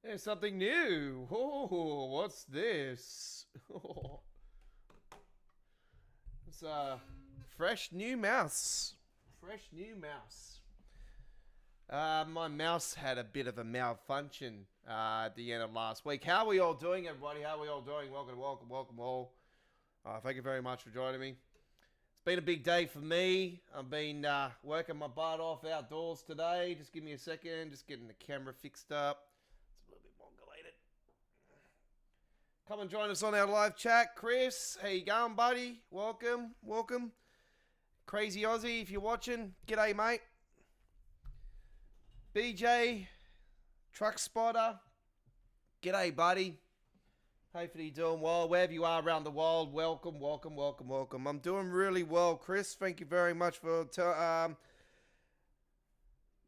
There's something new. Oh, what's this? Oh, it's a fresh new mouse. Fresh new mouse. My mouse had a bit of a malfunction at the end of last week. How are we all doing, everybody? How are we all doing? Welcome all. Thank you very much for joining me. It's been a big day for me. I've been working my butt off outdoors today. Just give me a second. Just getting the camera fixed up. It's a little bit mongolated. Come and join us on our live chat. Chris, how you going, buddy? Welcome. Crazy Aussie, if you're watching, g'day, mate. BJ, Truck Spotter, g'day, buddy. Hopefully you're doing well. Wherever you are around the world, welcome. I'm doing really well, Chris. Thank you very much for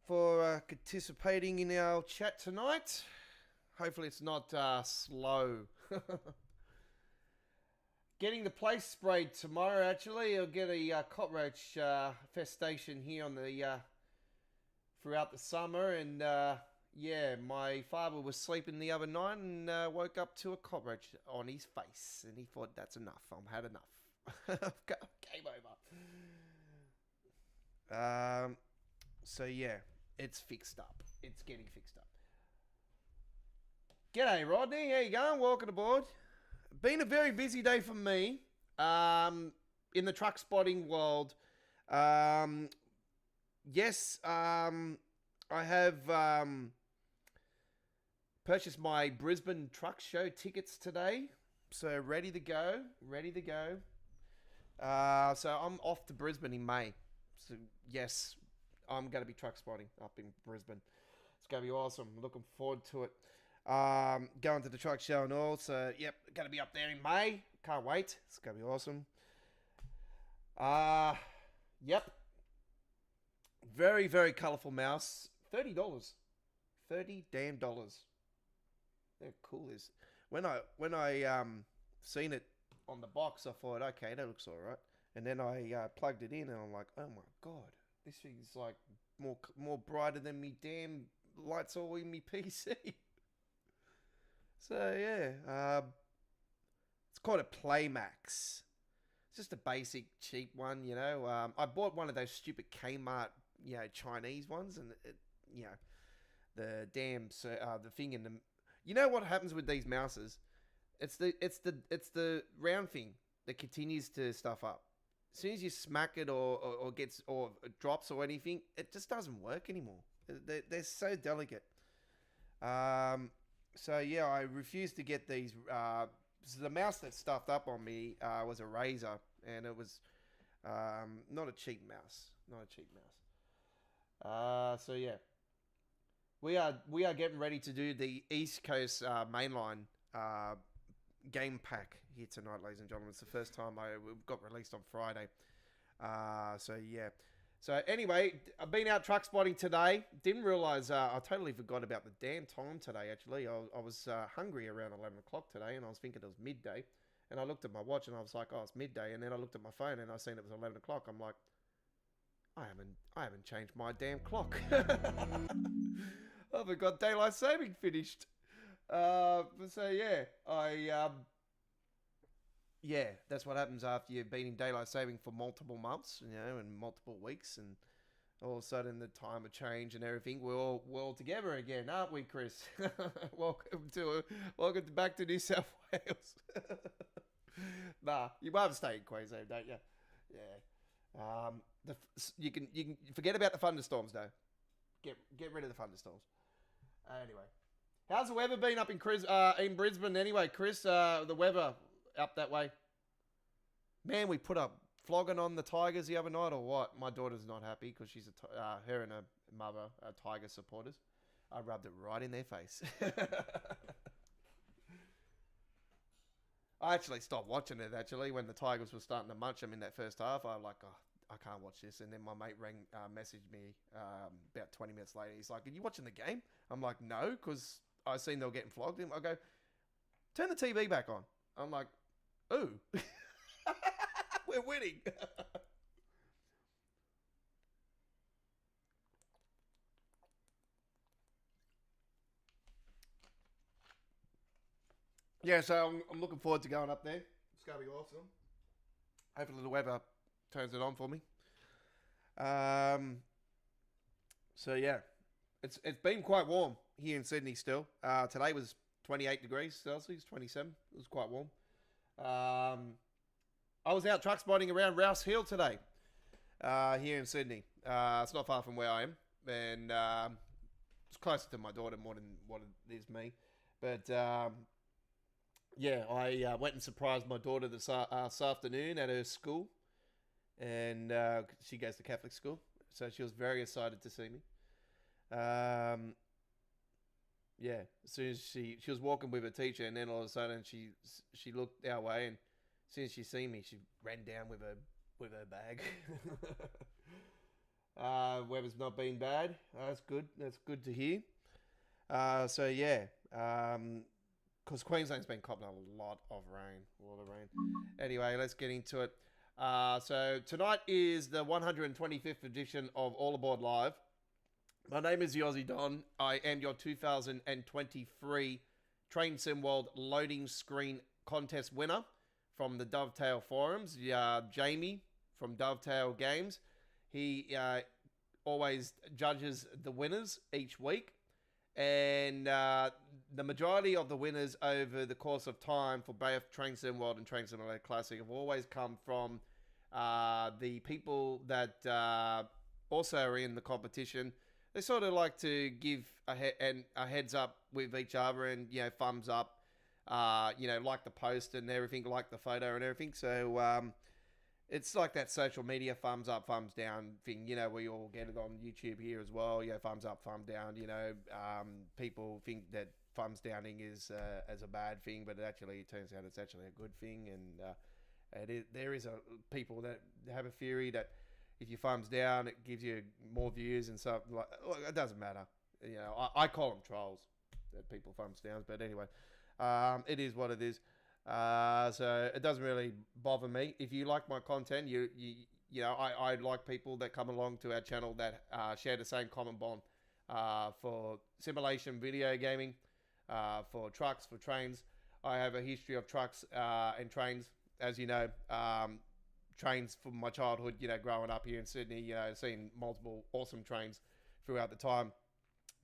participating in our chat tonight. Hopefully it's not slow. Getting the place sprayed tomorrow, actually. I'll get a cockroach festation here on the throughout the summer. And yeah, my father was sleeping the other night and woke up to a cockroach on his face. And he thought, that's enough. I've had enough. Game over. So yeah, it's fixed up. It's getting fixed up. G'day, Rodney. How you going? Welcome aboard. Been a very busy day for me in the truck spotting world. Yes, I have purchased my Brisbane Truck Show tickets today. So ready to go. So I'm off to Brisbane in May. So yes, I'm going to be truck spotting up in Brisbane. It's going to be awesome. Looking forward to it. Going to the truck show and all. So yep, going to be up there in May. Can't wait. It's going to be awesome. Yep. Very, very colourful mouse. $30. $30 damn dollars. How cool is. When I seen it on the box, I thought, okay, that looks alright. And then I plugged it in and I'm like, oh my god, this thing's like more brighter than me damn lights all in me PC. So yeah, it's called a Playmax. It's just a basic cheap one, you know. I bought one of those stupid Kmart, you know, Chinese ones, and it, you know, the damn the thing in the. You know what happens with these mouses? It's the round thing that continues to stuff up. As soon as you smack it or gets or it drops or anything, it just doesn't work anymore. They're so delicate. So yeah, I refused to get these. So the mouse that stuffed up on me was a Razer, and it was not a cheap mouse. So yeah, we are getting ready to do the East Coast mainline game pack here tonight, ladies and gentlemen. It's the first time it got released on Friday. So yeah. So anyway, I've been out truck spotting today. Didn't realise, I totally forgot about the damn time today, actually. I was hungry around 11 o'clock today, and I was thinking it was midday. And I looked at my watch, and I was like, oh, it's midday. And then I looked at my phone, and I seen it was 11 o'clock. I'm like, I haven't changed my damn clock. I forgot daylight saving finished. So yeah, yeah, that's what happens after you've been in daylight saving for multiple months, you know, and multiple weeks, and all of a sudden the time of change and everything. We're all together again, aren't we, Chris? welcome back to New South Wales. Nah, you might have stayed in Queensland, don't you? Yeah. You can forget about the thunderstorms though. Get rid of the thunderstorms. Anyway, how's the weather been up in Brisbane? Anyway, Chris, the weather up that way. Man, we put up flogging on the Tigers the other night, or what? My daughter's not happy because she's her and her mother are Tiger supporters. I rubbed it right in their face. I actually stopped watching it, actually, when the Tigers were starting to munch them in that first half. I was like, oh, I can't watch this. And then my mate messaged me about 20 minutes later. He's like, are you watching the game? I'm like, no, because I seen they were getting flogged. I go, turn the TV back on. I'm like, ooh, we're winning. yeah, so I'm looking forward to going up there. It's going to be awesome. Hopefully the weather turns it on for me. So yeah, it's been quite warm here in Sydney still. Today was 28 degrees Celsius, 27. It was quite warm. I was out truck spotting around Rouse Hill today, here in Sydney. It's not far from where I am, and it's closer to my daughter more than what it is me. But yeah, I went and surprised my daughter this afternoon at her school, and she goes to Catholic school, so she was very excited to see me. Yeah, as soon as she was walking with her teacher, and then all of a sudden she looked our way, and as soon as she seen me, she ran down with her bag. Weather's not been bad. That's good. That's good to hear. So yeah, because Queensland's been copping a lot of rain. Anyway, let's get into it. So tonight is the 125th edition of All Aboard Live. My name is the Aussie Don. I am your 2023 Train Sim World Loading Screen Contest winner from the Dovetail forums. Jamie from Dovetail Games. He always judges the winners each week. And the majority of the winners over the course of time for both Train Sim World and Train Simulator Classic have always come from the people that also are in the competition. They sort of like to give a heads up with each other and, thumbs up, like the post and everything, like the photo and everything. So it's like that social media thumbs up, thumbs down thing. We all get it on YouTube here as well. Thumbs up, thumb down. People think that thumbs downing is as a bad thing, but it turns out it's actually a good thing. And there is people that have a theory that if you thumbs down, it gives you more views and stuff. Look, it doesn't matter. I call them trolls that people thumbs down. But anyway, it is what it is. So it doesn't really bother me. If you like my content, I like people that come along to our channel that share the same common bond for simulation video gaming, for trucks, for trains. I have a history of trucks and trains, as you know. Trains from my childhood, growing up here in Sydney, seeing multiple awesome trains throughout the time.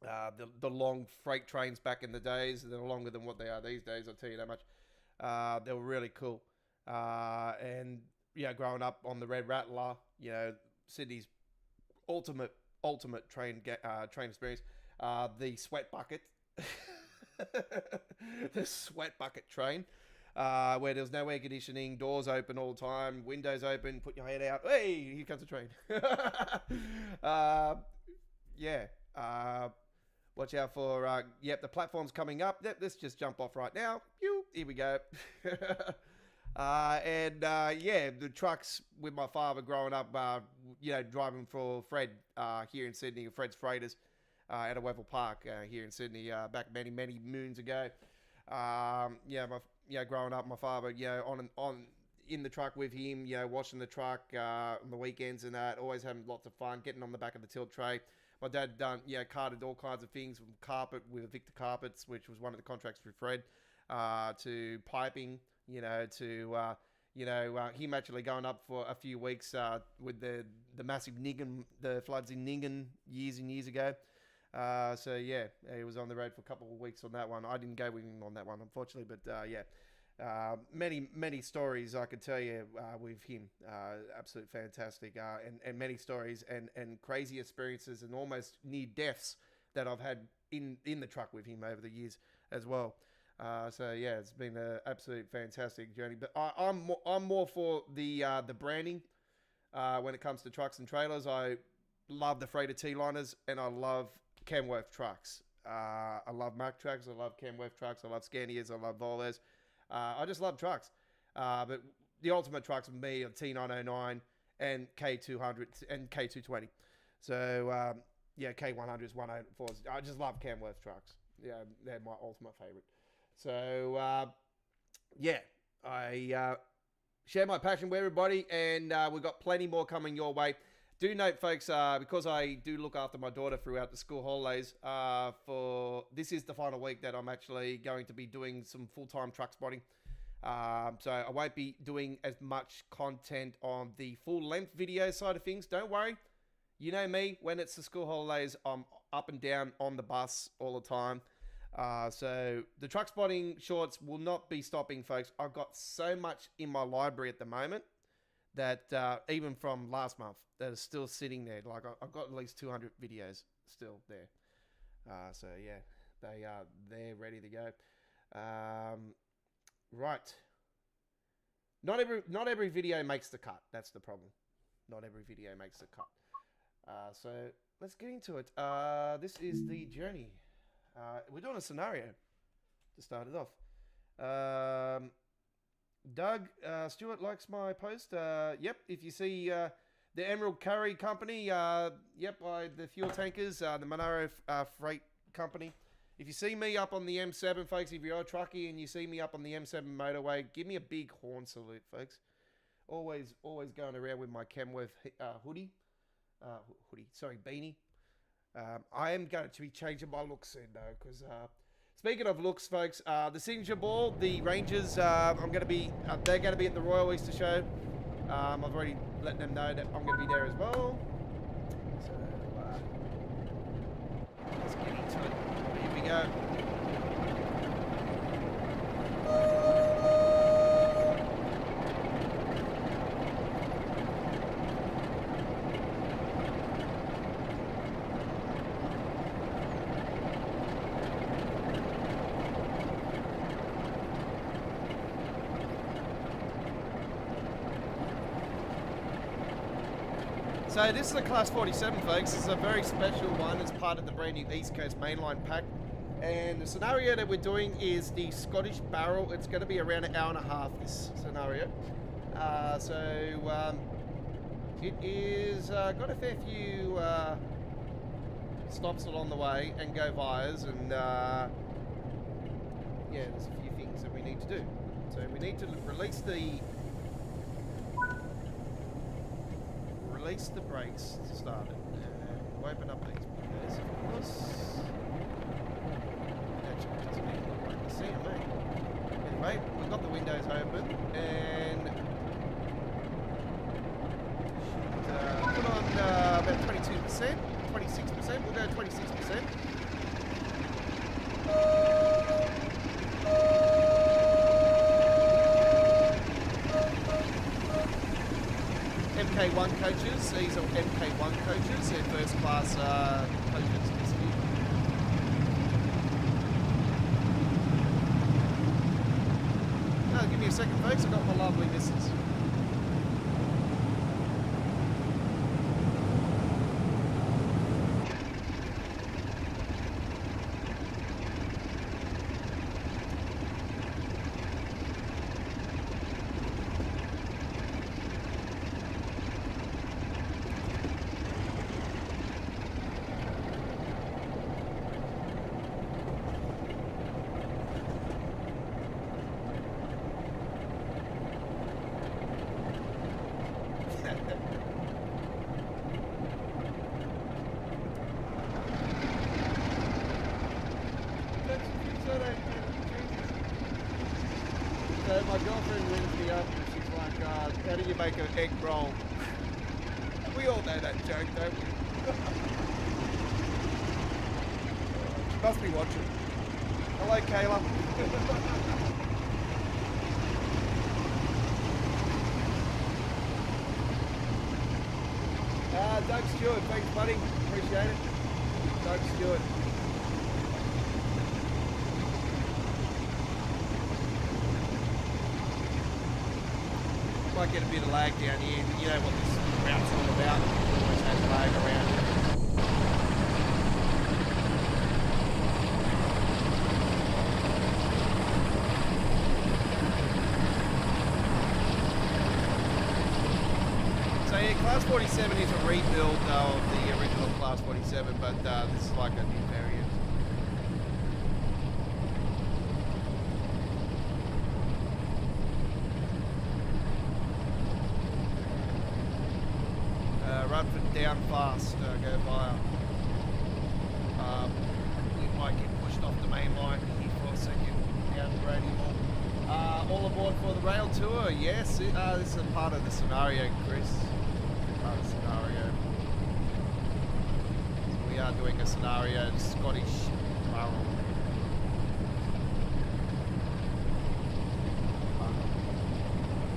The long freight trains back in the days, they're longer than what they are these days, I'll tell you that much. They were really cool. And growing up on the Red Rattler, Sydney's ultimate train experience. The sweat bucket, the sweat bucket train. Where there's no air conditioning, doors open all the time, windows open, put your head out. Hey, here comes a train. Watch out for, the platform's coming up. Let's just jump off right now. Here we go. The trucks with my father growing up, driving for Fred here in Sydney, Fred's Freighters at a Wethel Park here in Sydney back many, many moons ago. Growing up, my father, on in the truck with him, washing the truck on the weekends and that, always having lots of fun, getting on the back of the tilt tray. My dad done, carted all kinds of things from carpet with Victor Carpets, which was one of the contracts with Fred, to piping, to him actually going up for a few weeks with the massive Niggan, the floods in Niggan years and years ago. He was on the road for a couple of weeks on that one. I didn't go with him on that one, unfortunately, but many stories I could tell you with him. Absolute fantastic, and many stories and crazy experiences and almost near deaths that I've had in the truck with him over the years as well. It's been an absolute fantastic journey. But I'm more for the branding when it comes to trucks and trailers. I love the freighter T-liners and I love Kenworth trucks. I love Mack trucks. I love Kenworth trucks. I love Scanias. I love Volvos. I just love trucks. But the ultimate trucks for me are T909 and K200 and K220. So, K100s, 104s. I just love Kenworth trucks. Yeah, they're my ultimate favorite. So, I share my passion with everybody, and we've got plenty more coming your way. Do note, folks, because I do look after my daughter throughout the school holidays, for this is the final week that I'm actually going to be doing some full-time truck spotting. So I won't be doing as much content on the full-length video side of things. Don't worry. You know me, when it's the school holidays, I'm up and down on the bus all the time. So the truck spotting shorts will not be stopping, folks. I've got so much in my library at the moment that even from last month that is still sitting there. Like I've got at least 200 videos still there. So yeah, they're ready to go. Right. Not every video makes the cut. That's the problem. Not every video makes the cut. So let's get into it. This is the journey. We're doing a scenario to start it off. Doug Stewart likes my post. Yep, if you see the Emerald Curry Company, yep, the fuel tankers, the Monaro Freight Company. If you see me up on the M7, folks, if you're a truckie and you see me up on the M7 motorway, give me a big horn salute, folks. Always going around with my Kenworth beanie. I am going to be changing my looks soon, though, because speaking of looks, folks, the signature ball, the Rangers, they're going to be at the Royal Easter Show. I've already let them know that I'm going to be there as well. So let's get into it. Here we go. So this is a Class 47, folks. This is a very special one. It's part of the brand new East Coast Mainline pack. And the scenario that we're doing is the Scottish Barrel. It's going to be around an hour and a half, this scenario. It is got a fair few stops along the way and go-vias. And yeah, there's a few things that we need to do. So we need to release the brakes to start it. We'll open up these windows, of course. Actually, it doesn't even look like the same, mate. Anyway, we've got the windows open and put on about 22%, 26%. We'll go 26%. MK1 coaches, these are MK1 coaches, they're first class coaches. Give me a second, folks, I've got my lovely missus. My girlfriend rings me up and she's like, how do you make an egg roll? We all know that joke, don't we? She must be watching. Hello, Kayla. Doug Stewart, thanks buddy, appreciate it. Doug Stewart. Might get a bit of lag down here, but you know what this route's all about. It always has lag around it. So yeah, Class 47 is a rebuild of the original Class 47, but this is like a new variant. out for down fast, go via. We might get pushed off the main line here for a second, down the radial. All aboard for the rail tour, yes. This is a part of the scenario, Chris. Part of the scenario. We are doing a scenario in Scottish Barrel.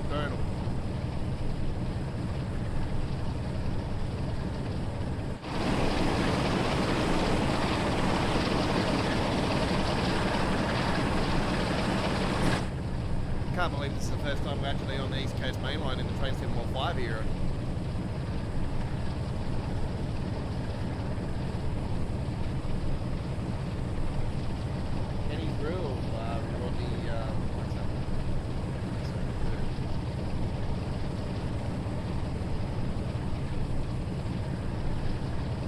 Burnham. I can't believe this is the first time we're actually on the East Coast Main Line in the Train 715 era. Kenny's Rule, Rodney, what's that?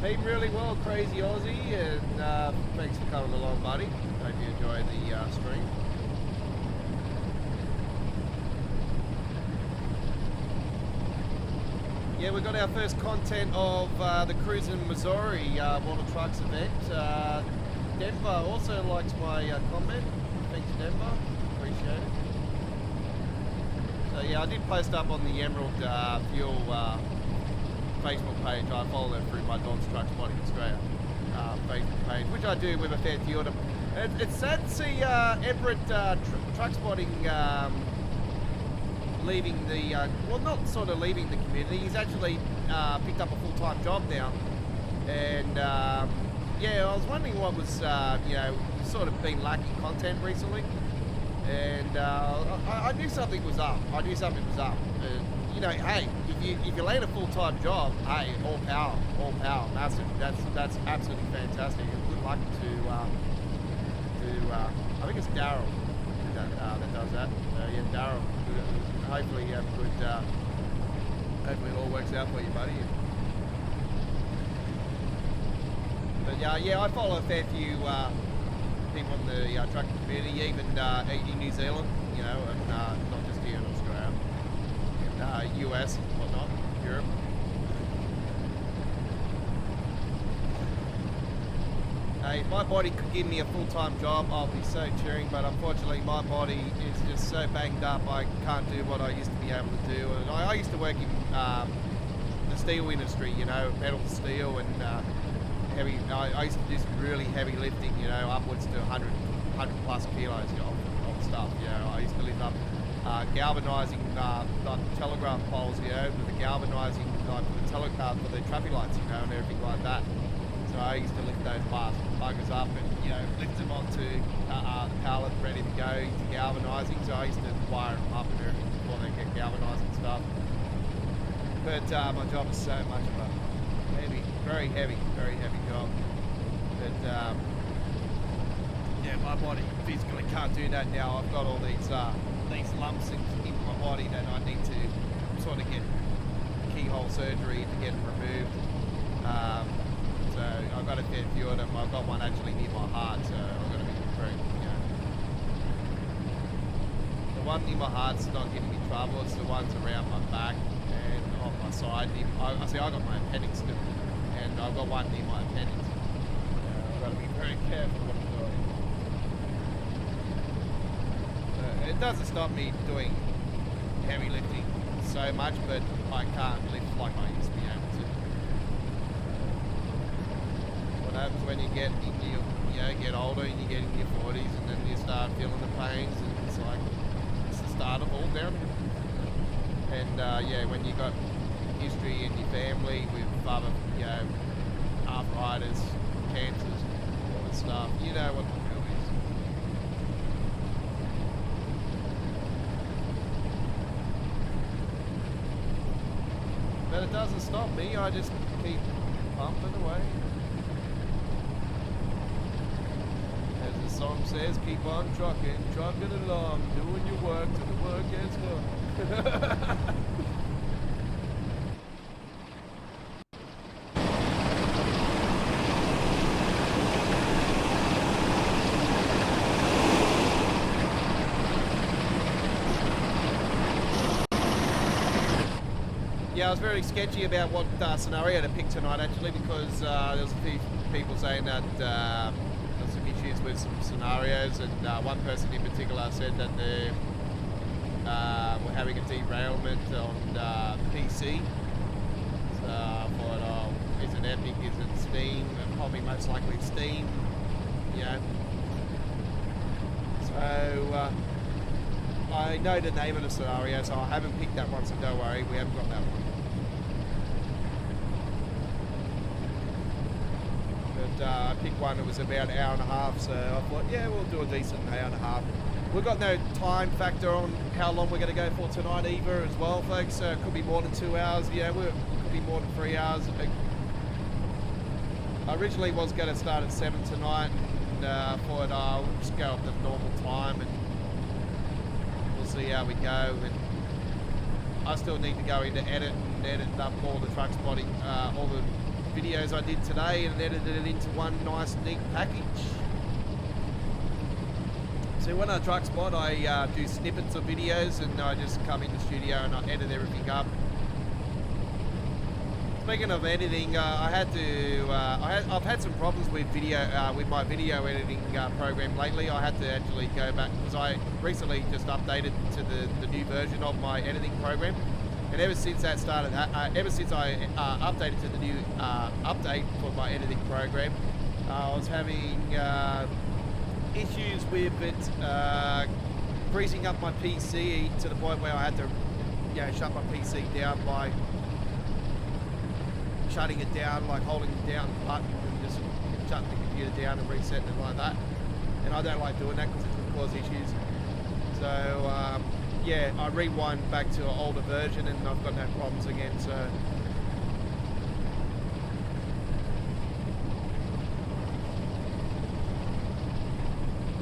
Been really well, Crazy Aussie, and thanks for coming along, buddy. Hope you enjoy the stream. Yeah, we got our first content of the Cruising Missouri Water Trucks event. Denver also likes my comment. Thanks, Denver. Appreciate it. So yeah, I did post up on the Emerald Fuel Facebook page. I follow it through my Don's Truck Spotting Australia Facebook page, which I do with a fair few of them. It's sad to see Everett Truck Spotting leaving the, well, not sort of leaving the community. He's actually picked up a full-time job now. And yeah, I was wondering what was, you know, sort of been lacking content recently. And I knew something was up. I knew something was up. You know, hey, if you land a full-time job, hey, all power, massive. That's absolutely fantastic. And good luck to I think it's Daryl that does that. Yeah, Daryl. Hopefully you have a good, hopefully it all works out for you, buddy. But yeah, I follow a fair few people in the trucking community, even in New Zealand, you know, and not just here in Australia, and US and whatnot, Europe. If my body could give me a full-time job, I'll be so cheering, but unfortunately my body is just so banged up I can't do what I used to be able to do. And I used to work in the steel industry, you know, metal steel, and heavy. I used to do some really heavy lifting, you know, upwards to 100 plus kilos of stuff. You know, I used to lift up galvanizing like telegraph poles, you know, with the galvanizing like for the traffic lights, you know, and everything like that. So I used to lift those buggers up and, you know, lift them onto the pallet ready to go to galvanizing. So I used to wire them up and everything before they get galvanized and stuff. But my job is so much of a very heavy job. But yeah, my body physically can't do that now. I've got all these lumps in my body that I need to sort of get keyhole surgery to get them removed. So I've got a fair few of them. I've got one actually near my heart, so I've got to be very, you know. The one near my heart's not giving me trouble. It's the ones around my back and on my side. I see, I got my appendix too, and I've got one near my appendix. I've got to be very careful what I'm doing. It doesn't stop me doing heavy lifting so much, but I can't lift like I used to be able to. What happens when you get get older and you get in your 40s, and then you start feeling the pains, and it's like it's the start of all downhill. And yeah, when you got history in your family with other, you know, arthritis, cancers, all that stuff, you know what the drill is. But it doesn't stop me. I just keep pumping away. As the song says, keep on trucking along, doing your work till the work gets done. Yeah, I was very sketchy about what scenario to pick tonight, actually, because there was a few people saying that there was some issues with some scenarios, and one person in particular said that they were having a derailment on PC. So I thought, oh, is it Epic, is it Steam? Probably most likely Steam, you know. So I know the name of the scenario, so I haven't picked that one, so don't worry, we haven't got that one. But I picked one that was about an hour and a half, so I thought, yeah, we'll do a decent hour and a half. We've got no time factor on how long we're going to go for tonight either as well, folks, so it could be more than 2 hours, you know, it could be more than 3 hours. I originally was going to start at 7 tonight, and thought I'll just go up the normal time and we'll see how we go. And I still need to go into edit and edit up all the truck spotting, all the videos I did today, and edit it into one nice neat package. So when I truck spot, I do snippets of videos, and I just come in the studio and I edit everything up. Speaking of editing, I've had some problems with with my video editing program lately. I had to actually go back because I recently just updated to the new version of my editing program, and ever since that started, ever since I updated to the new update for my editing program, I was having issues with it freezing up my PC to the point where I had to, you know, shut my PC down by shutting it down, like holding the down button and just shutting the computer down and resetting it like that. And I don't like doing that because it could cause issues. So yeah, I rewind back to an older version and I've got no problems again. So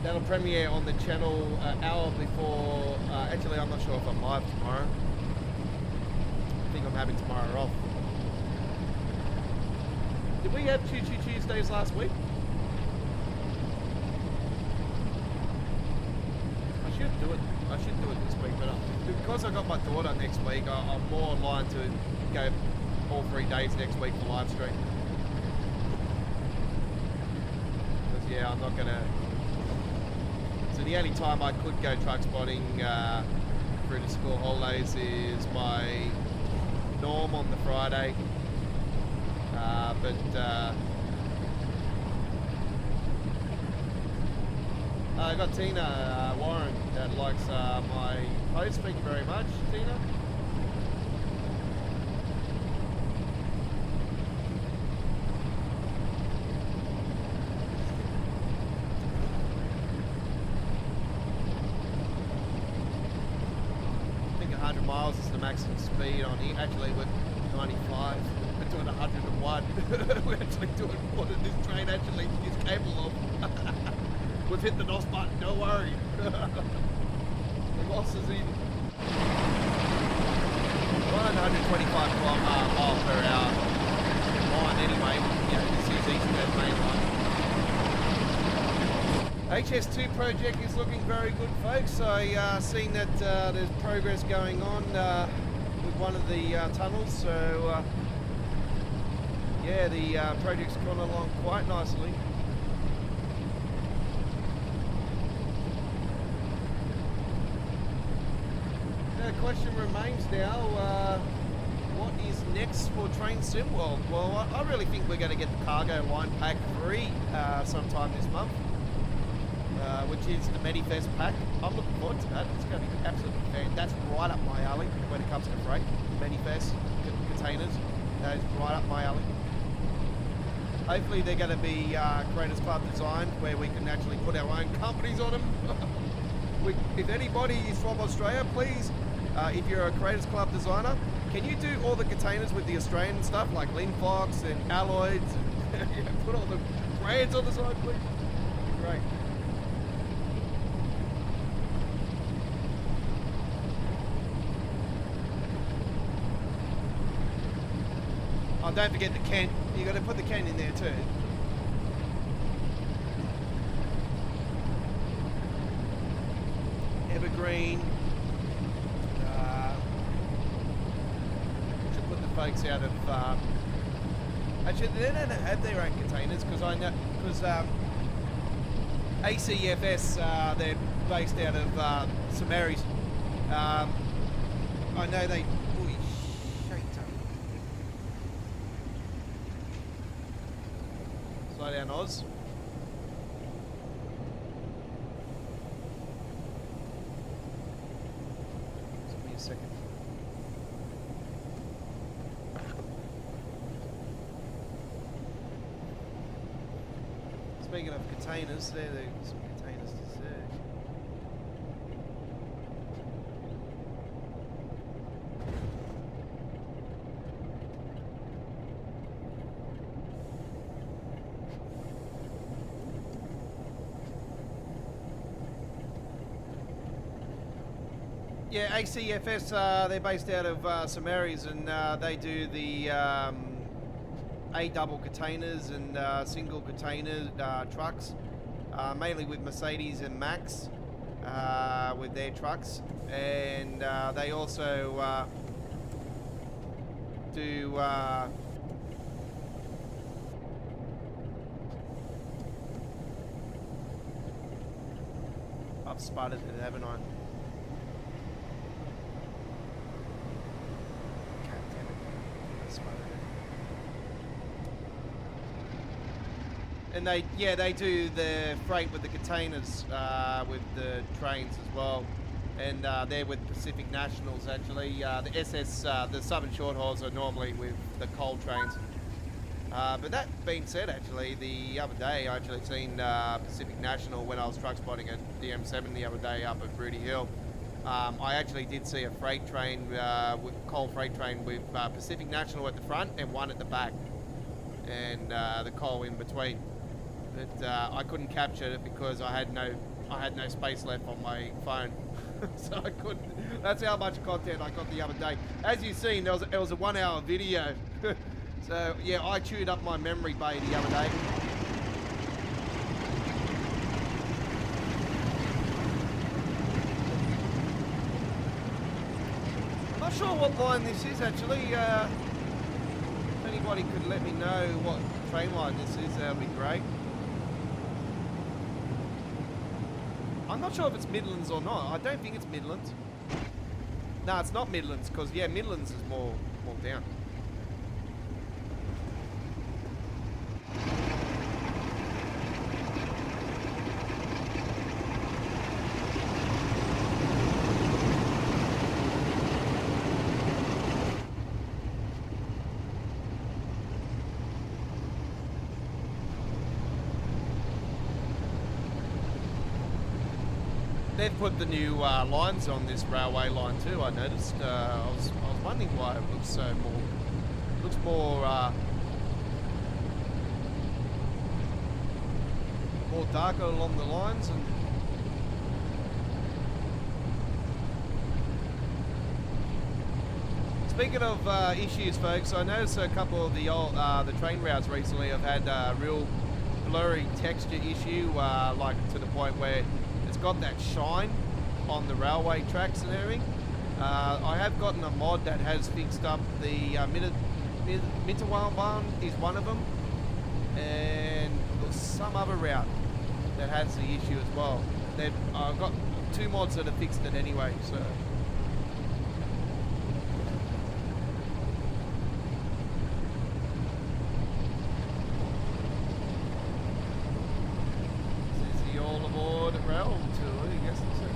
that'll premiere on the channel an hour before. Actually, I'm not sure if I'm live tomorrow. I think I'm having tomorrow off. Did we have Choo Choo Tuesdays last week? I should do it. I should do it this week, but because I got my daughter next week, I'm more aligned to go all 3 days next week for live stream. Because yeah, I'm not gonna. So the only time I could go truck spotting through the school holidays is my norm on the Friday. But I got Tina Warren that likes my post. Thank you very much, Tina. I think 100 miles is the maximum speed on here. Actually, we're 95. We're doing 101. We're actually doing more than this train actually is capable of. We've hit the NOS button, don't worry. The NOS is in 125 miles per hour line anyway. Yeah, this is East main line. HS2 project is looking very good, folks. I seen that there's progress going on with one of the tunnels, so yeah, the project's gone along quite nicely. The question remains now, what is next for Train Sim World? Well, I really think we're going to get the cargo line pack free sometime this month, which is the Medifest pack. I'm looking forward to that. It's going to be absolutely fantastic. That's right up my alley when it comes to freight. Medifest containers, that is right up my alley. Hopefully they're going to be Creators Club designed, where we can actually put our own companies on them. If anybody is from Australia, please, if you're a Creators Club designer, can you do all the containers with the Australian stuff like Linfox and Alloys and you know, put all the brands on the side, please? Great. Oh, don't forget the Kent. You got to put the Kent in there too. Evergreen. folks out of. Actually, they don't have their own containers because I know ACFS they're based out of St Mary's. I know they. Holy shit! Slow down, Oz. Just give me a second. Speaking of containers, there's some containers to search. Yeah, ACFS, they're based out of St Mary's, and they do the A double containers and single container trucks, mainly with Mercedes and Max with their trucks, and they also do I've spotted it, haven't I? And they do the freight with the containers with the trains as well, and they're with Pacific Nationals actually. The SS, the Southern Short Hauls are normally with the coal trains. But that being said, actually, the other day I actually seen Pacific National when I was truck spotting at the M7 the other day up at Broody Hill. I actually did see a freight train, with coal freight train with Pacific National at the front and one at the back, and the coal in between. But I couldn't capture it because I had no space left on my phone, so I couldn't. That's how much content I got the other day. As you've seen, it was a 1 hour video. So yeah, I chewed up my memory bay the other day. I'm not sure what line this is actually. If anybody could let me know what train line this is, that would be great. I'm not sure if it's Midlands or not. I don't think it's Midlands. No, it's not Midlands, because yeah, Midlands is more down. They've put the new lines on this railway line too. I noticed. I was wondering why it looks so more darker along the lines. And speaking of issues, folks, I noticed a couple of the old the train routes recently have had a real blurry texture issue, like to the point where it's got that shine on the railway tracks and everything. I have gotten a mod that has fixed up the Mitawalban is one of them, and there's some other route that has the issue as well. I've got 2 mods that have fixed it anyway, so. Railtour, I guess that's it.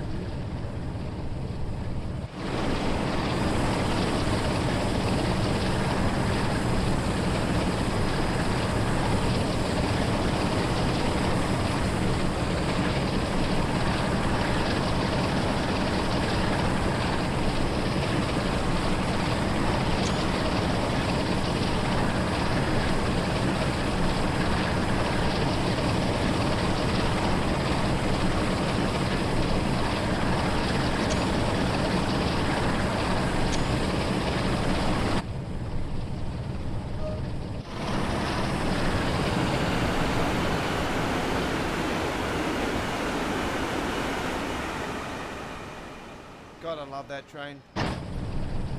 God, I love that train.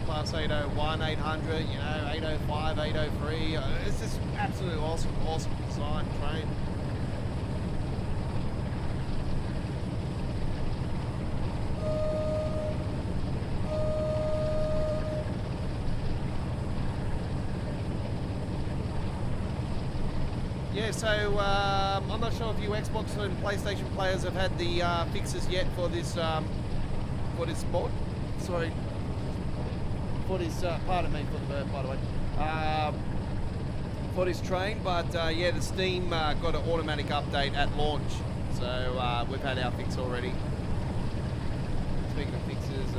Class 801, 800, you know, 805, 803. It's just absolutely awesome design train. Yeah, so I'm not sure if you Xbox and PlayStation players have had the fixes yet for this sport. Sorry, for this. Pardon me for the burp, by the way. For this train, but yeah, the Steam got an automatic update at launch, so we've had our fix already. Speaking of fixes,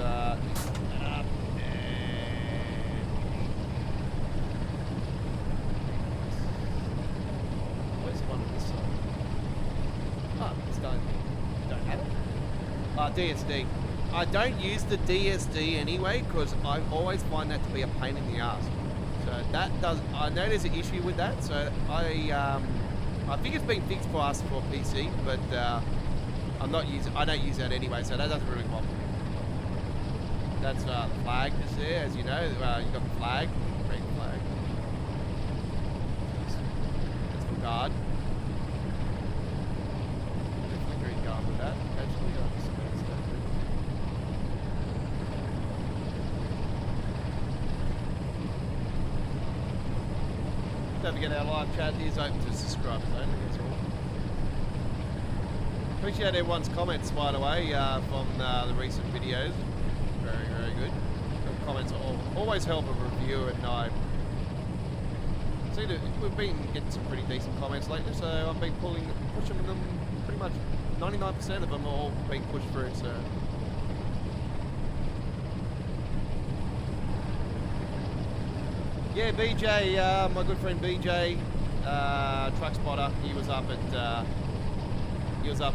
DSD. I don't use the DSD anyway because I always find that to be a pain in the ass. So that does. I know there's an issue with that. So I think it's been fixed for us for PC, but I'm not using. I don't use that anyway, so that doesn't really bother me. That's the flag just there, as you know. You got the flag, green flag. That's for guard. Definitely green guard with that. Actually, don't forget our live chat is open to subscribers only, that's all. Appreciate everyone's comments, by the way, from the recent videos. Very, very good. The comments always help a review, and I see that we've been getting some pretty decent comments lately, so I've been pushing them pretty much. 99% of them are all being pushed through, so. Yeah, BJ, my good friend BJ, truck spotter. He was up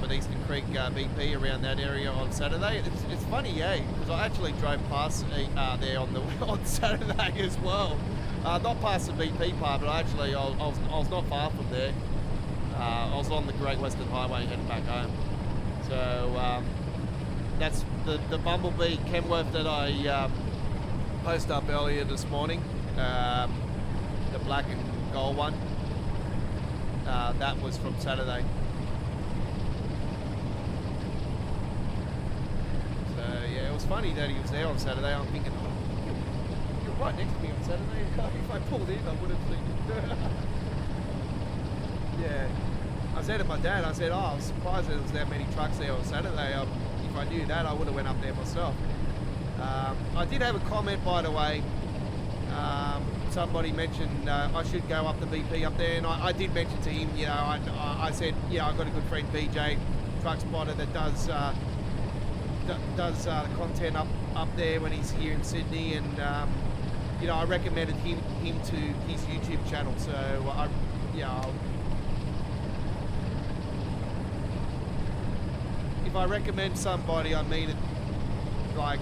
at Eastern Creek BP around that area on Saturday. It's funny, yeah, because I actually drove past there on Saturday as well. Not past the BP part, but I was not far from there. I was on the Great Western Highway heading back home. So that's the Bumblebee Kenworth that I posted up earlier this morning. The black and gold one. That was from Saturday. So yeah, it was funny that he was there on Saturday. I'm thinking, oh, you're right next to me on Saturday. If I pulled in, I would have seen you. Yeah. I said to my dad, I said, oh, I was surprised there was that many trucks there on Saturday. If I knew that, I would have went up there myself. I did have a comment, by the way. Somebody mentioned I should go up the BP up there, and I did mention to him, you know, I said, yeah, I've got a good friend BJ, truck spotter, that does content up there when he's here in Sydney, and you know, I recommended him to his YouTube channel. So if I recommend somebody, I mean it. Like,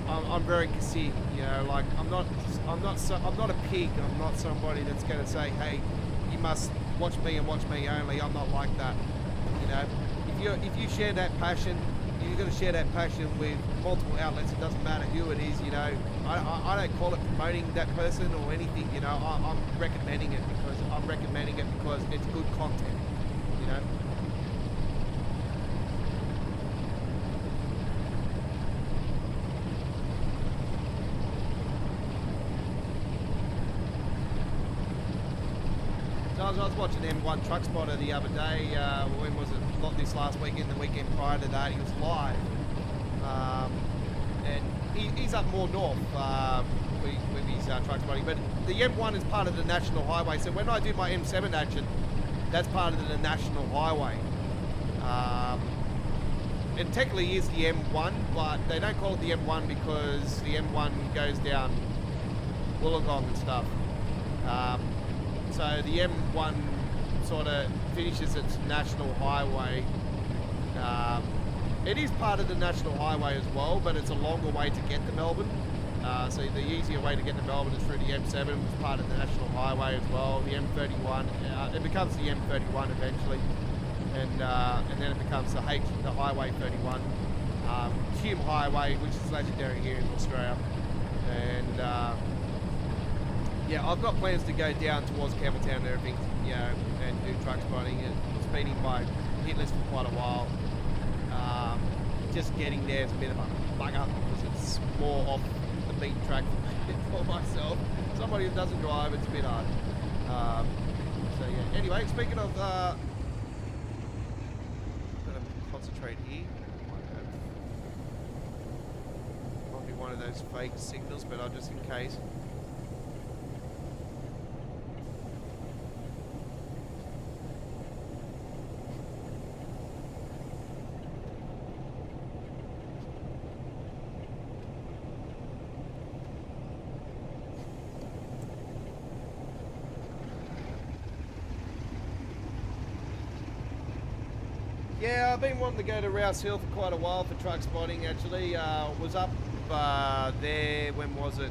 I'm very conceited, you know. Like, I'm not a pig. I'm not somebody that's going to say, hey, you must watch me and watch me only. I'm not like that, you know. If you share that passion, you're going to share that passion with multiple outlets. It doesn't matter who it is, you know. I don't call it promoting that person or anything, you know. I'm recommending it because it's good content, you know. I was watching M1 Truck Spotter the other day. When was it? Not this last weekend, the weekend prior to that. He was live, and he's up more north with his truck spotting. But the M1 is part of the national highway. So when I do my M7 action, that's part of the national highway. It technically is the M1, but they don't call it the M1 because the M1 goes down Wollongong and stuff. So the M1 sort of finishes its national highway. It is part of the national highway as well, but it's a longer way to get to Melbourne. So the easier way to get to Melbourne is through the M7, which is part of the national highway as well. The M31, it becomes the M31 eventually, and then it becomes the Highway 31, Hume Highway, which is legendary here in Australia. And yeah, I've got plans to go down towards Campbelltown and everything, you know, and do truck spotting. It's been in my hit list for quite a while. Just getting there is a bit of a bugger because it's more off the beaten track for myself. Somebody who doesn't drive, it's a bit hard. So yeah. Anyway, speaking of, I'm gonna concentrate here. Might be one of those fake signals, but just in case. Yeah, I've been wanting to go to Rouse Hill for quite a while for truck spotting actually. Was up there, when was it?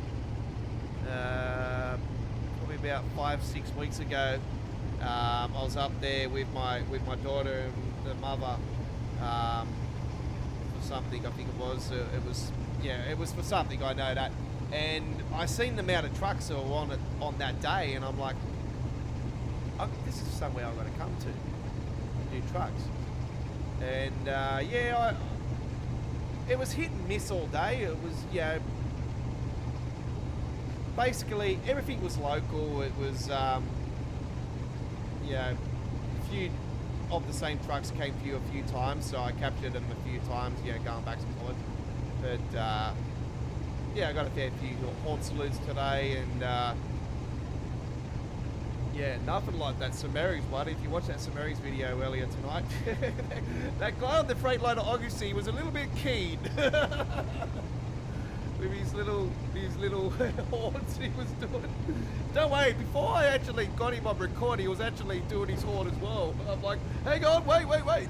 Probably about 5-6 weeks ago. I was up there with my daughter and the mother for something, I think it was. It was for something, I know that. And I seen the amount of trucks that were on it on that day, and I'm like, this is somewhere I've got to come to do trucks. And yeah, it was hit and miss all day. It was, you know, basically everything was local. It was, you know, a few of the same trucks came through a few times, so I captured them a few times, you know, going back and forth. But yeah, I got a fair few horn salutes today, and yeah, nothing like that Samary's one. If you watch that Samary's video earlier tonight, that guy on the Freightliner Aussie was a little bit keen with his little horns he was doing. Don't worry, before I actually got him on record, he was actually doing his horn as well. I'm like, hang on, wait.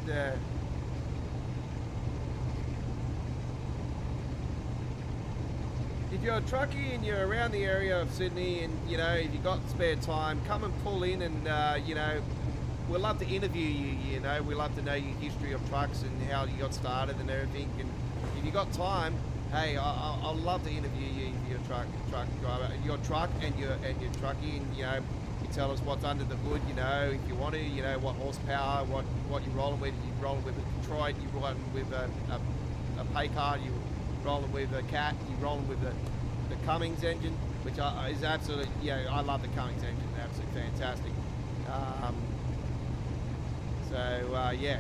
Yeah. If you're a truckie and you're around the area of Sydney, and you know, if you've got spare time, come and pull in, and you know, we'd love to interview you. You know, we love to know your history of trucks and how you got started and everything. And if you got time, hey, I'd love to interview you if you're a truck driver, your truck and your truckie, and you know, you tell us what's under the hood. You know, if you want to, you know, what horsepower, what you're rolling with. You're rolling with a Detroit, you're rolling with a pay car, you're rolling with a Cat, you're rolling with the Cummins engine, which is absolutely, yeah, I love the Cummins engine, absolutely fantastic. Yeah.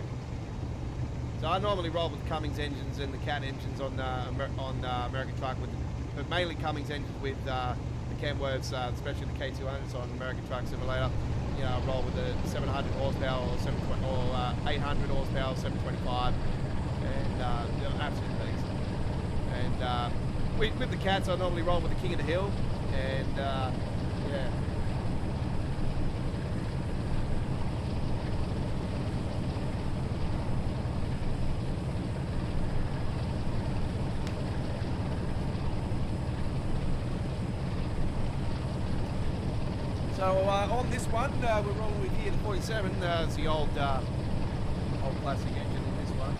So I normally roll with the Cummins engines and the Cat engines on American truck, but mainly Cummins engines with the Kenworths, especially the K200s on American Truck Simulator. You know, I roll with the 700 horsepower or 800 horsepower, 725, and you know, absolute beast. And with the Cats, I normally roll with the King of the Hill, and yeah. So on this one, we're rolling with here the 47. It's the old plastic engine in this one.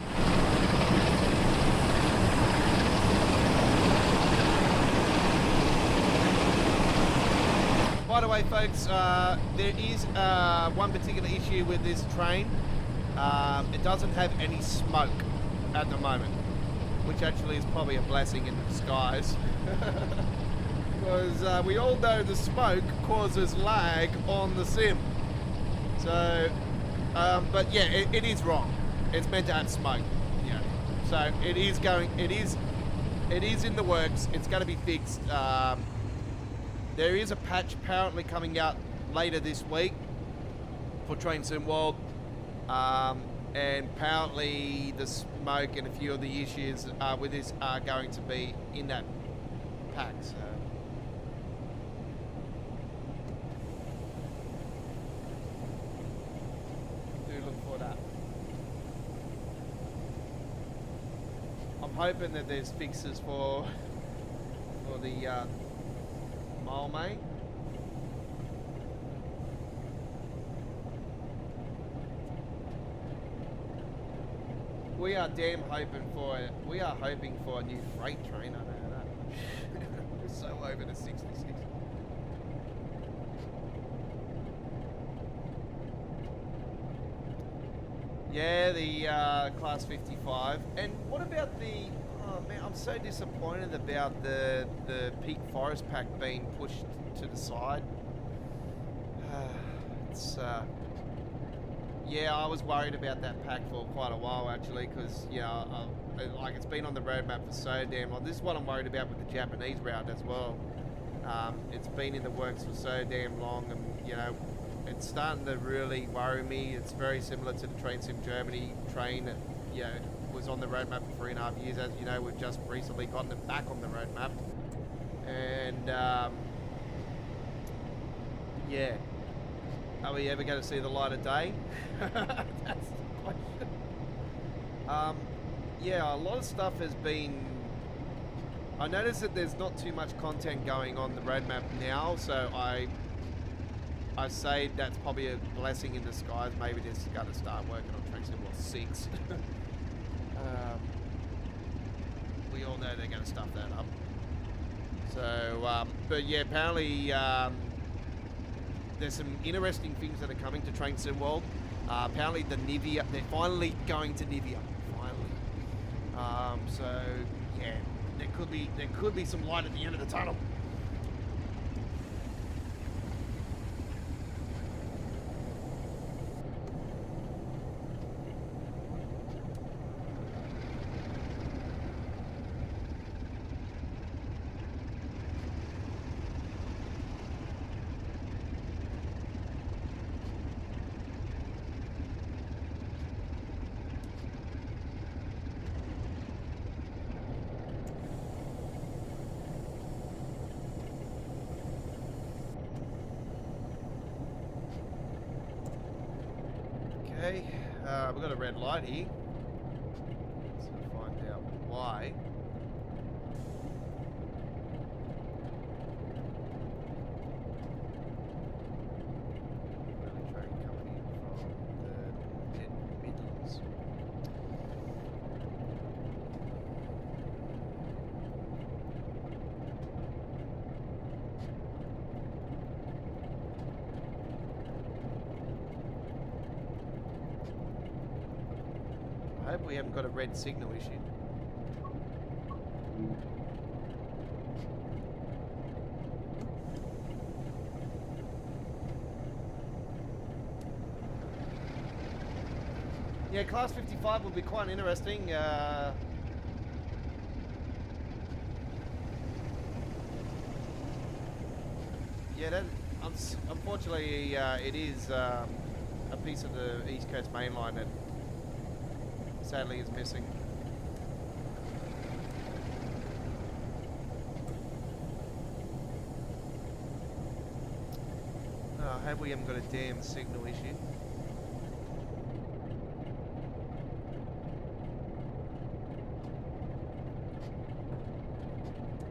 By the way, folks, there is one particular issue with this train. It doesn't have any smoke at the moment, which actually is probably a blessing in disguise. Because we all know the smoke causes lag on the sim. So, but yeah, it is wrong. It's meant to have smoke. Yeah. So it is in the works. It's going to be fixed. There is a patch apparently coming out later this week for Train Sim World, and apparently the smoke and a few of the issues with this are going to be in that pack. So. I'm hoping that there's fixes for the mile main. We are damn hoping for it. We are hoping for a new freight train. I know that. We're so over the 66. Yeah, the Class 55. And what about the... Oh, man, I'm so disappointed about the Peak Forest Pack being pushed to the side. It's... Yeah, I was worried about that pack for quite a while, actually, because, yeah, like, it's been on the roadmap for so damn long. This is what I'm worried about with the Japanese route as well. It's been in the works for so damn long, and, you know, it's starting to really worry me. It's very similar to the Train Sim Germany train that, you know, was on the roadmap for 3.5 years. As you know, we've just recently gotten it back on the roadmap. And, yeah. Are we ever going to see the light of day? That's the question. Yeah, a lot of stuff has been... I noticed that there's not too much content going on the roadmap now, so I say that's probably a blessing in disguise. Maybe they're going to start working on Train Sim 6. We all know they're going to stuff that up. So, but yeah, apparently... there's some interesting things that are coming to Train Sim World. Apparently the Nivea, they're finally going to Nivea, finally. So yeah, there could be some light at the end of the tunnel. Okay, we've got a red light here. Let's find out why. Another train coming in from the Midlands. I hope we haven't got a red signal issue. Yeah, Class 55 will be quite interesting. Yeah, that, unfortunately, it is a piece of the East Coast Main Line that sadly is missing. I hope we haven't got a damn signal issue.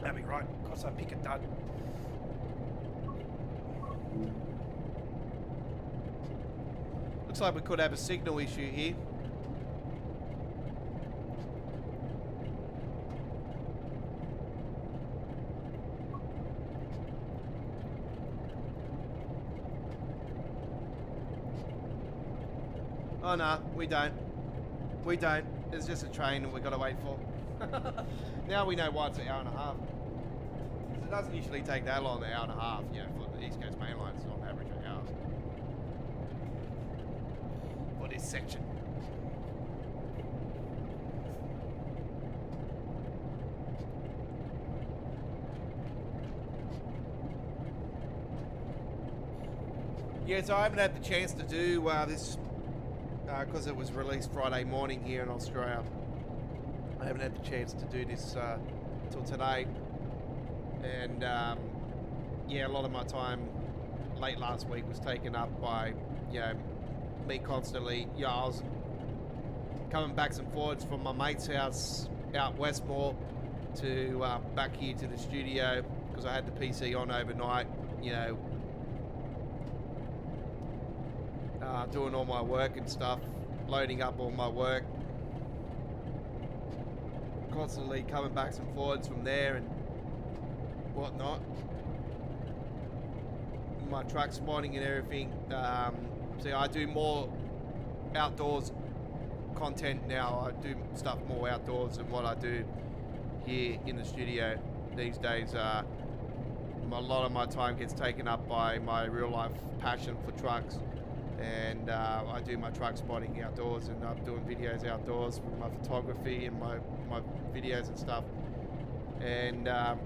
That'd be right, because I pick a dud. Looks like we could have a signal issue here. Oh no, we don't. We don't. It's just a train that we've got to wait for. Now we know why it's an hour and a half. It doesn't usually take that long, an hour and a half, you know, for the East Coast Main Line. It's on average an hour. For this section. Yeah, so I haven't had the chance to do this because it was released Friday morning here in Australia. I haven't had the chance to do this till today, and yeah, a lot of my time late last week was taken up by, you know, me constantly. Yeah, I was coming backs and forwards from my mate's house out Westmore to back here to the studio because I had the PC on overnight, you know, doing all my work and stuff, loading up all my work. constantly coming backs and forwards from there and whatnot. My truck spotting and everything. See, I do more outdoors content now. I do stuff more outdoors than what I do here in the studio these days. A lot of my time gets taken up by my real life passion for trucks, and I do my truck spotting outdoors, and I'm doing videos outdoors with my photography and my videos and stuff. And I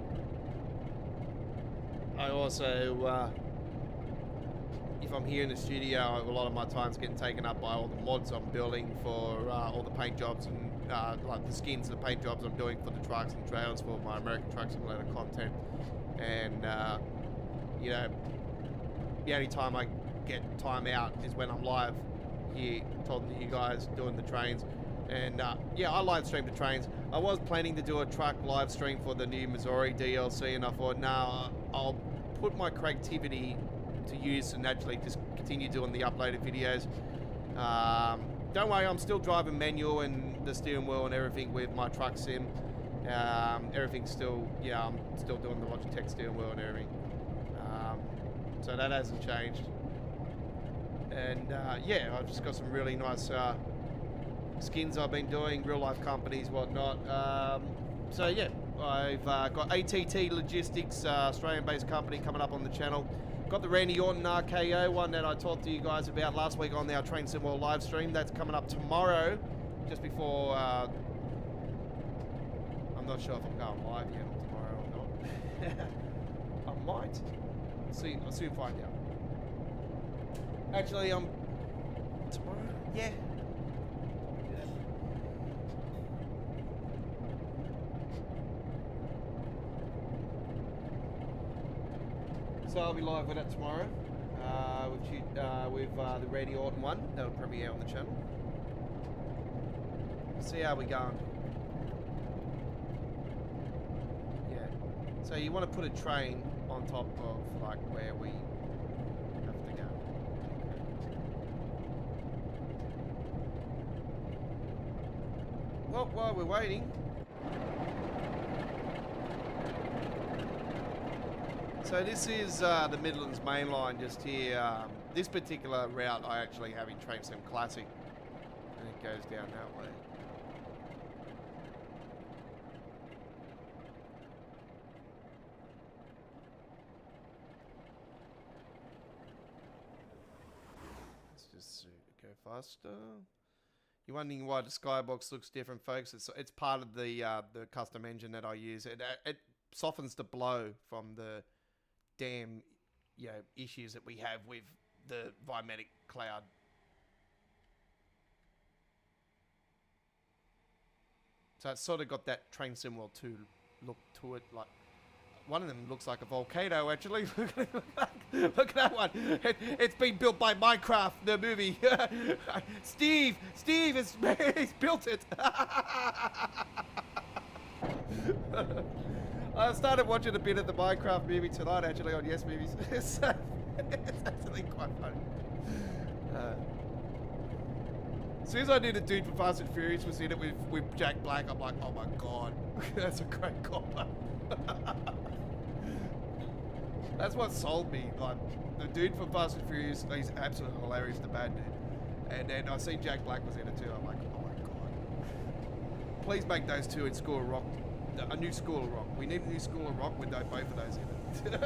also if I'm here in the studio, a lot of my time's getting taken up by all the mods I'm building for all the paint jobs and like the skins, the paint jobs I'm doing for the trucks and trailers for my American Truck Simulator content. And you know, the only time I get time out is when I'm live here talking to you guys, doing the trains. And yeah, I live stream the trains. I was planning to do a truck live stream for the new Missouri DLC, and I thought, nah, I'll put my creativity to use and actually just continue doing the uploaded videos. Don't worry, I'm still driving manual and the steering wheel and everything with my truck sim. Everything's still, yeah, I'm still doing the Logitech steering wheel and everything. So that hasn't changed. And yeah, I've just got some really nice skins I've been doing, real life companies, whatnot. So yeah, I've got ATT Logistics, Australian-based company coming up on the channel. Got the Randy Orton RKO one that I talked to you guys about last week on our Train Sim World live stream. That's coming up tomorrow, just before. I'm not sure if I'm going live yet tomorrow or not. I might. See, I'll soon find out. Actually, tomorrow. Yeah. So I'll be live with it tomorrow, with the Randy Orton one. That'll premiere on the channel. See how we going. Yeah. So you want to put a train on top of like where we have to go. Well, while we're waiting. So this is the Midlands main line just here. This particular route I actually have in Train Sim Classic, and it goes down that way. Let's just go faster. You're wondering why the skybox looks different, folks? It's part of the custom engine that I use. It softens the blow from the damn, you know, issues that we have with the Vimatic cloud. So it's sort of got that Train Sim World 2 look to it. Like one of them looks like a volcano, actually. Look at that one. It's been built by Minecraft, the movie. Steve has he's built it. I started watching a bit of the Minecraft movie tonight, actually, on Yes Movies. It's actually quite funny. As soon as I knew the dude from Fast and Furious was in it with Jack Black, I'm like, oh my god, that's a great combo. That's what sold me. Like, the dude from Fast and Furious, he's absolutely hilarious, the bad dude. And then I see Jack Black was in it too. I'm like, oh my god. Please make those two in School of Rock. A new School of Rock. We need a new School of Rock with both of those in it.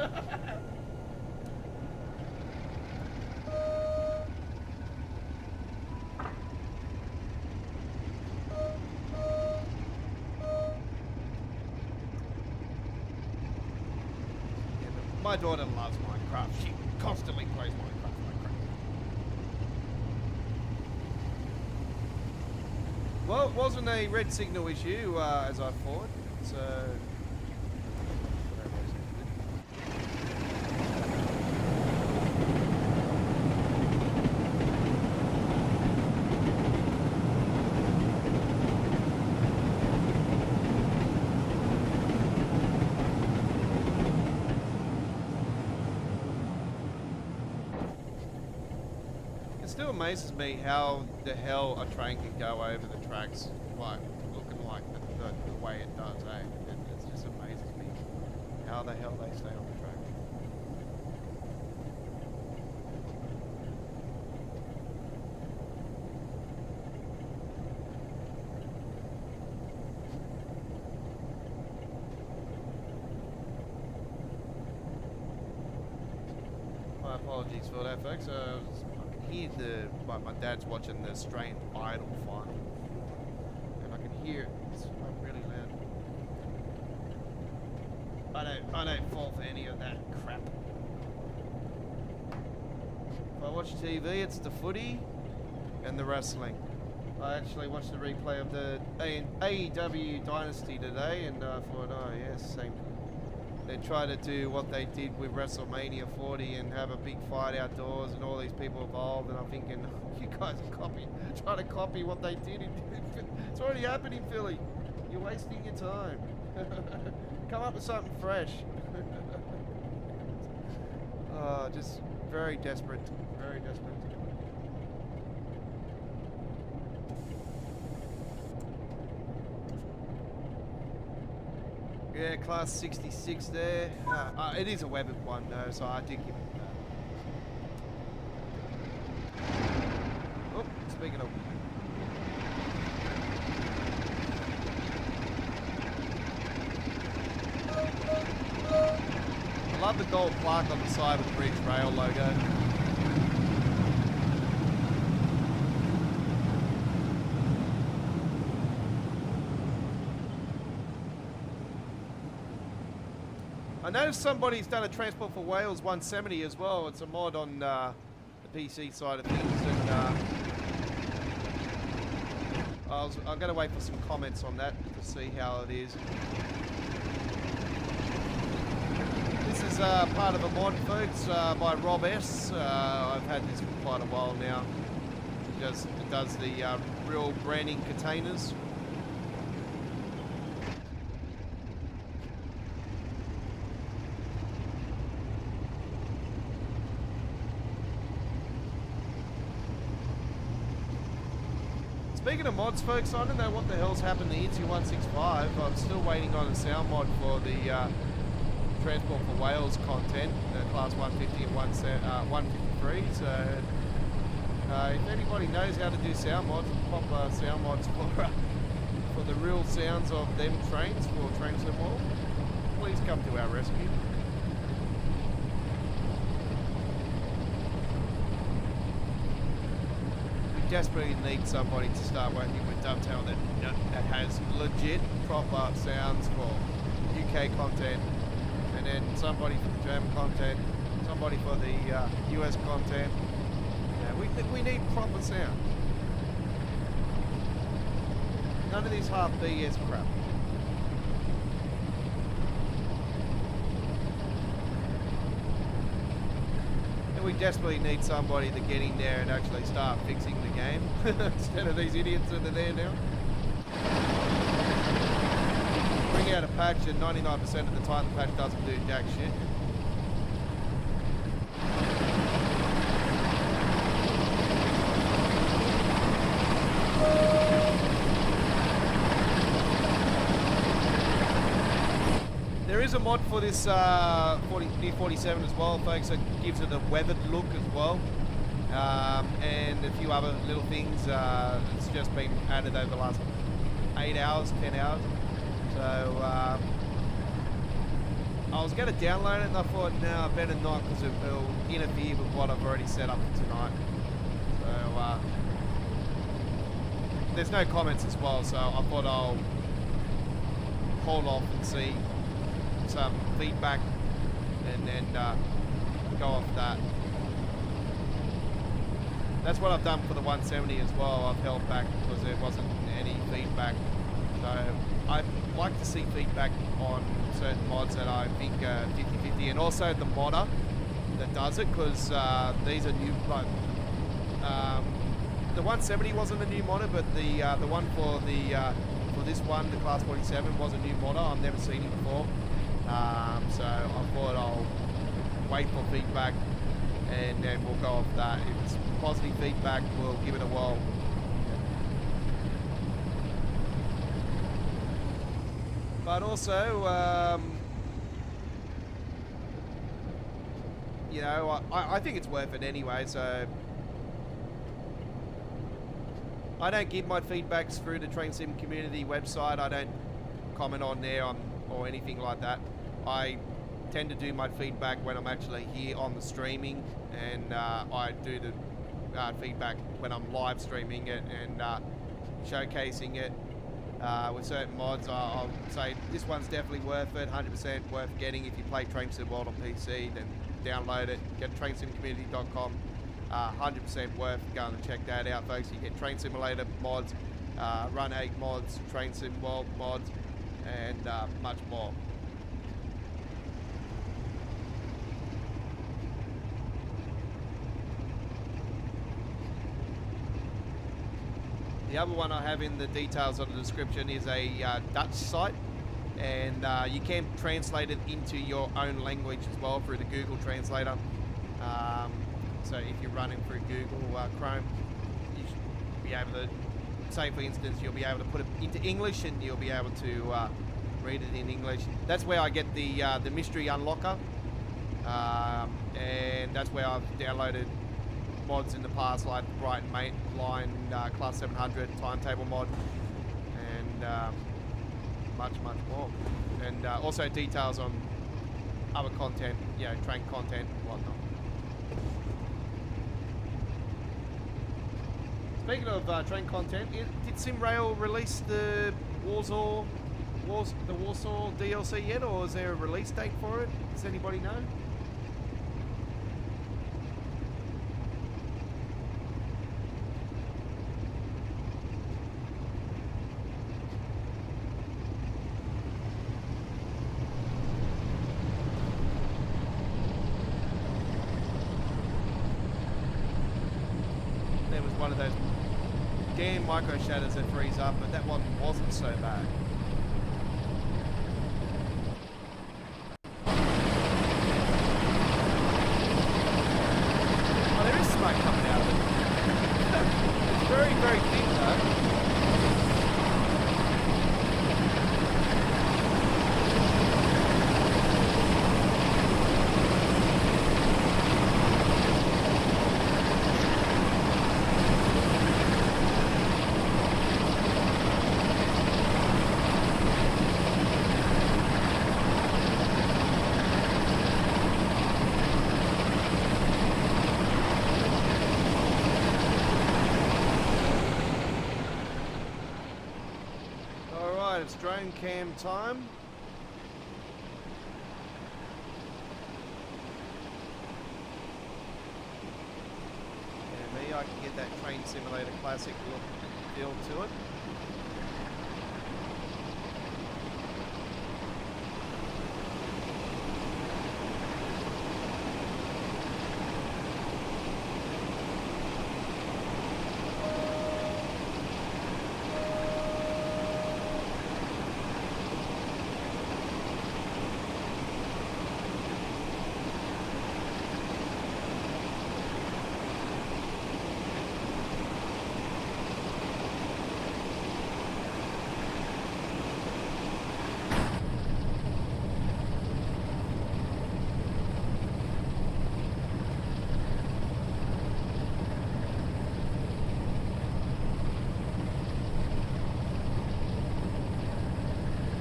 My daughter loves Minecraft. She constantly plays Minecraft like crazy. Well, it wasn't a red signal issue, as I thought. So it still amazes me how the hell a train can go over the tracks, like looking like the way way it does, eh? It just amazes me how the hell they stay on the track. My apologies for that, folks. I can hear my dad's watching the Australian Idol final, and I can hear it. It's really loud. I don't fall for any of that crap. If I watch TV, it's the footy and the wrestling. I actually watched the replay of the AEW Dynasty today, and I thought, oh yes, same. They try to do what they did with WrestleMania 40 and have a big fight outdoors and all these people involved, and I'm thinking, you guys are trying to copy what they did. It's already happened in Philly. You're wasting your time. Come up with something fresh. Just very desperate, very desperate. Yeah, class 66 there. It is a weathered one though, so I did give it that. Oh, speaking of. I love the gold plaque on the side with the Bridge Rail logo. I noticed somebody's done a Transport for Wales 170 as well. It's a mod on the PC side of things, and I'm going to wait for some comments on that to see how it is. This is part of a mod, folks, by Rob S. I've had this for quite a while now. It does the real branding containers. Speaking of mods, folks, I don't know what the hell's happened to ET165. I'm still waiting on a sound mod for the Transport for Wales content, class 150 and 153. So, if anybody knows how to do sound mods, pop sound mods for the real sounds of them trains for Trains and Wall, please come to our rescue. Desperately need somebody to start working with Dovetail that has legit proper sounds for UK content, and then somebody for the German content, somebody for the US content. Yeah, we need proper sound. None of these half BS crap. We desperately need somebody to get in there and actually start fixing the game instead of these idiots that are there now. Bring out a patch and 99% of the time the patch doesn't do jack shit. There is a mod for this New 47 as well, folks, that gives it a weathered look as well, and a few other little things. It's just been added over the last 8 hours, 10 hours. So I was going to download it, and I thought, no, I better not, because it will interfere with what I've already set up for tonight. So there's no comments as well, so I thought I'll hold off and see some feedback and then go off that. That's what I've done for the 170 as well. I've held back because there wasn't any feedback. So I'd like to see feedback on certain mods that I think are 50-50, and also the modder that does it, because these are new. Like the 170 wasn't a new modder, but the one for this one, the Class 47, was a new modder. I've never seen it before. So I thought I'll wait for feedback and then we'll go off that. If it's positive feedback, we'll give it a whirl. But also, you know, I think it's worth it anyway, so I don't give my feedbacks through the Train Sim community website. I don't comment on there or anything like that. I tend to do my feedback when I'm actually here on the streaming, and I do the feedback when I'm live streaming it and showcasing it with certain mods. I'll say this one's definitely worth it, 100% worth getting. If you play Train Sim World on PC, then download it, get trainsimcommunity.com. 100% worth going to check that out, folks. You get Train Simulator mods, Run 8 mods, Train Sim World mods, and much more. The other one I have in the details of the description is a Dutch site, and you can translate it into your own language as well through the Google Translator. So if you're running through Google Chrome, you should be able to, say for instance, you'll be able to put it into English and you'll be able to read it in English. That's where I get the mystery unlocker, and that's where I've downloaded mods in the past, like the Brighton Main Line Class 700 timetable mod, and much more, and also details on other content, you know, train content and whatnot. Speaking of train content, did SimRail release the Warsaw DLC yet, or is there a release date for it? Does anybody know? There was one of those damn micro shadows that freeze up, but that one wasn't so bad. Oh, there is smoke coming out of it. It's very, very thin though. It's drone cam time. And me, I can get that Train Simulator Classic look and feel to it.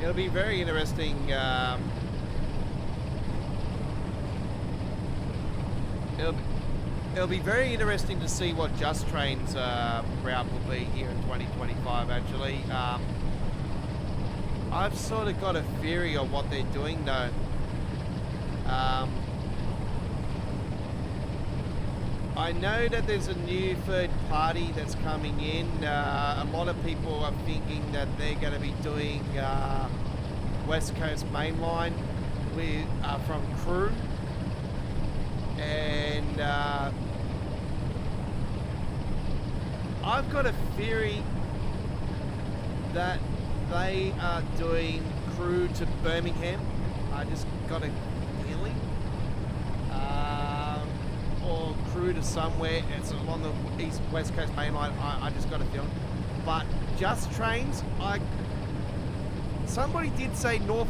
It'll be very interesting. It'll be very interesting to see what Just Train's route will be here in 2025. Actually, I've sort of got a theory of what they're doing though. I know that there's a new third party that's coming in. A lot of people are thinking that they're going to be doing West Coast Mainline with from Crew, and I've got a theory that they are doing Crew to Birmingham. I just got a feeling. Or Crew to somewhere. It's along the West Coast Mainline. I just got a feeling. But Just Trains, somebody did say North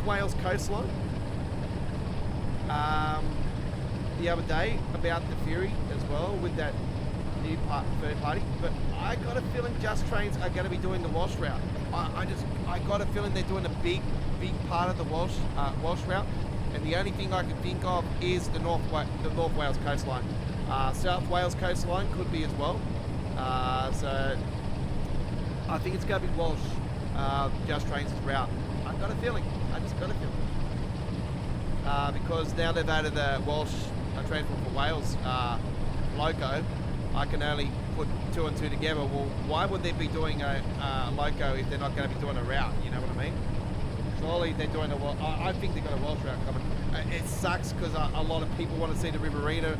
Wales coastline the other day about the ferry as well with that new third party, but I got a feeling Just Trains are going to be doing the Walsh route. I got a feeling they're doing a big part of the Walsh route, and the only thing I can think of is the North Wales coastline. South Wales coastline could be as well. So I think it's going to be Walsh Just Trains' route. I've got a feeling. I just got a feeling. Because now they've added the Walsh Transport for Wales loco, I can only put 2 and 2 together. Well, why would they be doing a loco if they're not going to be doing a route? You know what I mean? Surely they're doing I think they've got a Walsh route coming. It sucks because a lot of people want to see the Riverina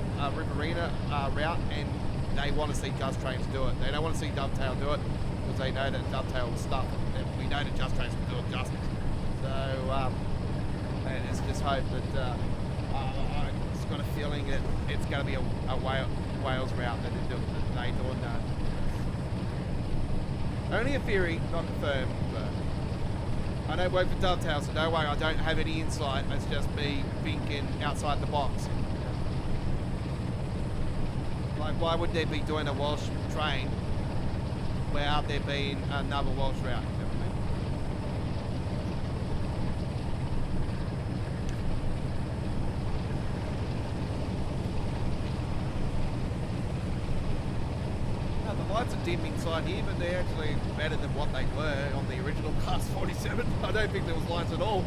route, and they want to see Just Trains do it. They don't want to see Dovetail do it because they know that Dovetail will stuff it. And we know that Just Trains will do it justice. So it's just hope that I just got a feeling that it's going to be a Wales route that they're doing. Only a theory, not confirmed. But I don't work for Dovetail, so no way. I don't have any insight. It's just me thinking outside the box. Like, why would they be doing a Walsh train without there being another Walsh route? You know what I mean? Now, the lights are dim inside here, but they're actually better than what they were on the original Class 47. I don't think there was lights at all.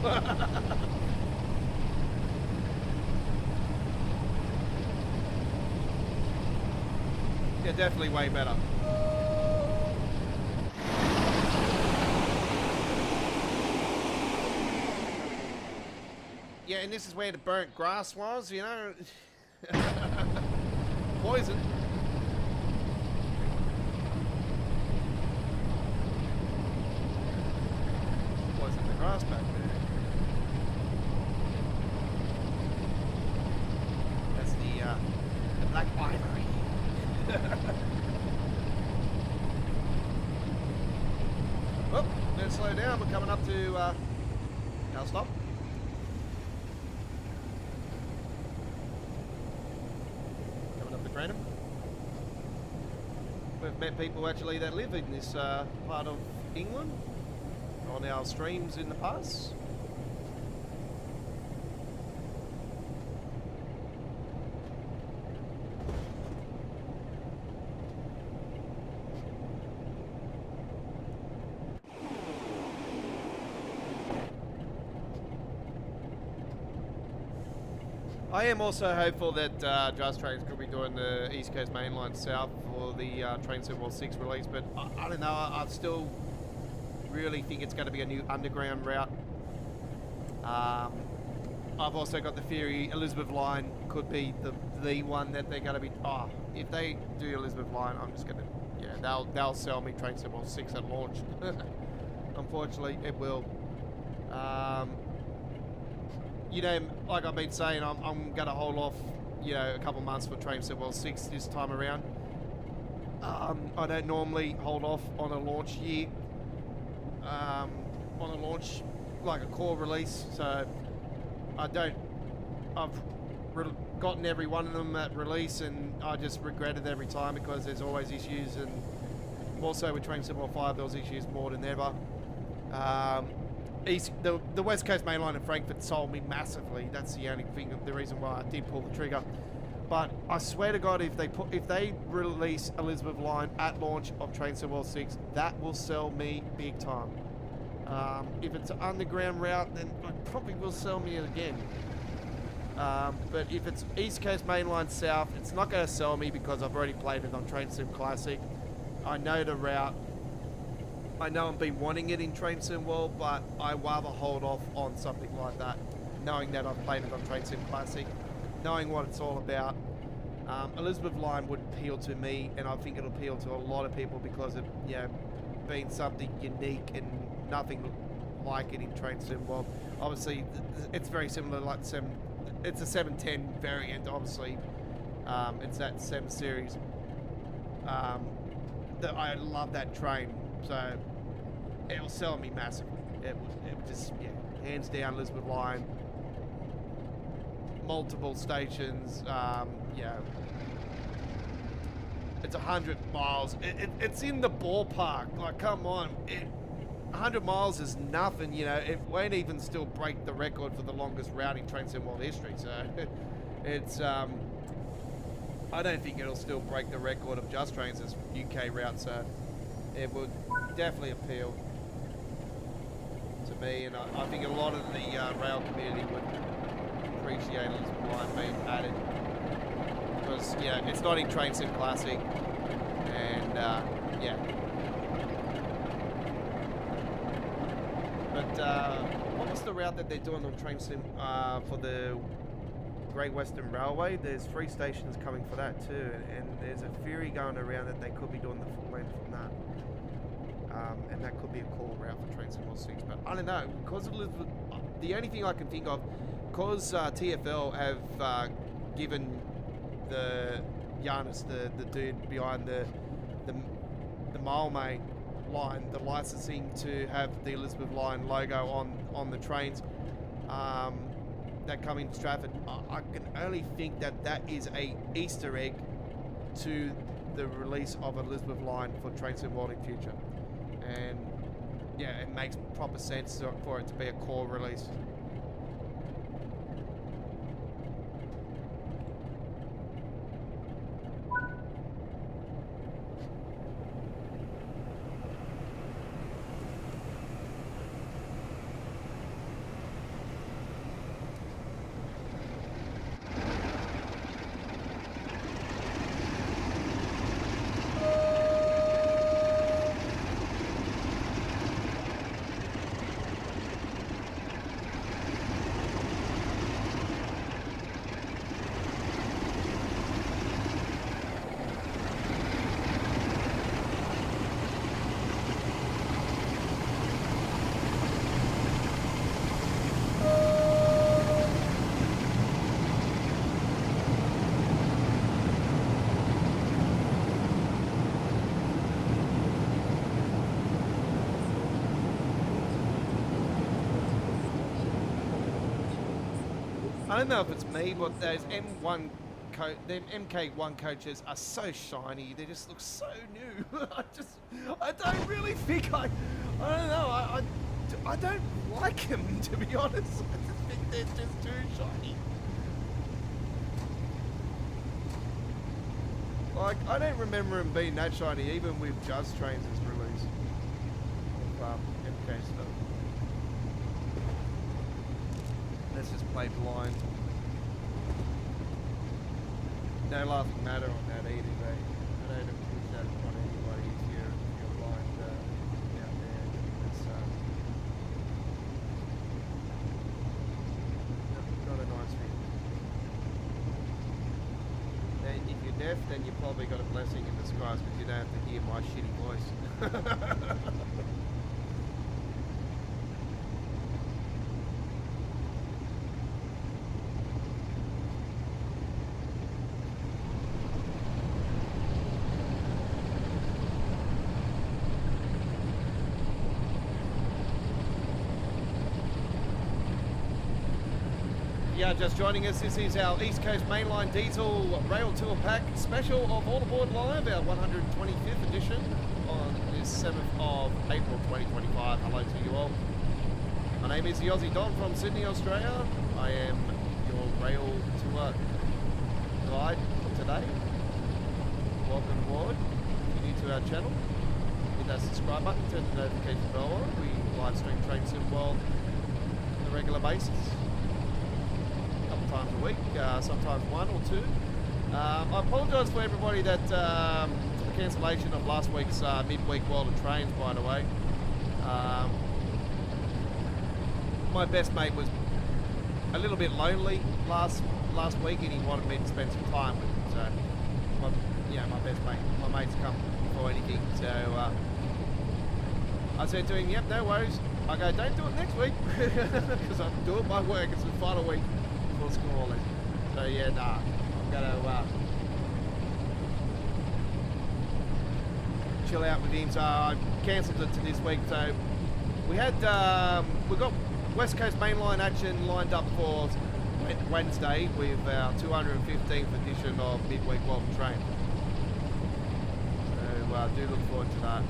Yeah, definitely way better. Yeah, and this is where the burnt grass was, you know. Poison. Poison the grass back there. That's the black ivory. Oh, let's slow down. We're coming up to our stop. Coming up to Grantham. We've met people actually that live in this part of England on our streams in the past. I am also hopeful that Just Trains could be doing the East Coast Mainline South for the Train Sim 6 release, but I don't know, I still really think it's going to be a new underground route. I've also got the theory Elizabeth Line could be the one that they're going to be... Oh, if they do Elizabeth Line, I'm just going to... Yeah, they'll sell me Train Sim 6 at launch. Unfortunately, it will. You know, like I've been saying, I'm going to hold off, you know, a couple months for Train Sim 6 this time around. I don't normally hold off on a launch year, on a launch, like a core release, so I've gotten every one of them at release, and I just regret it every time because there's always issues, and also with Train Sim 5 there was issues more than ever. The West Coast Mainline in Frankfurt sold me massively. That's the only thing, the reason why I did pull the trigger. But I swear to God, if they release Elizabeth Line at launch of Train Sim 6, that will sell me big time. If it's an underground route, then it probably will sell me again. But if it's East Coast Mainline South, it's not going to sell me because I've already played it on Train Sim Classic. I know the route. I know I've been wanting it in Train Sim World, but I rather hold off on something like that, knowing that I've played it on Train Sim Classic, knowing what it's all about. Elizabeth Line would appeal to me, and I think it'll appeal to a lot of people because of, you know, being something unique and nothing like it in Train Sim World. Obviously, it's very similar, like it's a 710 variant, obviously. It's that 7 series. I love that train. So it was selling me massively. It was just, yeah, hands down Elizabeth Line. Multiple stations, yeah. It's 100 miles. It's in the ballpark. Like, come on. 100 miles is nothing, you know. It won't even still break the record for the longest route in train sim world history. So it's, I don't think it'll still break the record of Just Trains as UK route. So it would definitely appeal to me, and I think a lot of the rail community would appreciate Elizabeth Line being added, because yeah, it's not in Train Sim Classic, and yeah. But what was the route that they're doing on Train Sim for the Great Western Railway? There's 3 stations coming for that too, and there's a theory going around that they could be doing the full lane from that. And that could be a cool route for Train Sim World 6, but I don't know, because of Elizabeth, the only thing I can think of, because TFL have given the Giannis, the dude behind the Malmay line, the licensing to have the Elizabeth Line logo on the trains that come into Stratford, I can only think that that is a Easter egg to the release of Elizabeth Line for Train Sim World in future. And yeah, it makes proper sense for it to be a core release. I don't know if it's me, but those them MK1 coaches are so shiny. They just look so new. I don't really think I don't know. I don't like them, to be honest. I just think they're just too shiny. Like, I don't remember them being that shiny, even with Just Trains' release of MK stuff. Let's just play blind. No laughing matter on that either, though. I don't push that on anybody if you're blind out there. It's not a nice thing. Then if you're deaf, then you probably got a blessing in disguise, because you don't have to hear my shitty voice. Yeah, just joining us, this is our East Coast Mainline Diesel Rail Tour Pack special of All Aboard Live, our 125th edition on this 7th of April 2025. Hello to you all. My name is the Aussie Don from Sydney, Australia. I am your Rail Tour guide for today. Welcome aboard. If you're new to our channel, hit that subscribe button, turn the notification bell on. We live stream Train Sim World on a regular basis. Times a week, sometimes 1 or 2. I apologise for everybody that for the cancellation of last week's midweek World of Trains, by the way. My best mate was a little bit lonely last week, and he wanted me to spend some time with him. So, my best mate, my mate's come before anything. So I said to him, "Yep, no worries." I go, "Don't do it next week," because I'm doing my work. It's the final week for school holidays. So yeah, nah, I'm gonna chill out with him. So I cancelled it to this week. So we got West Coast Mainline action lined up for Wednesday with our 215th edition of Midweek Welcome Train. So do look forward to that.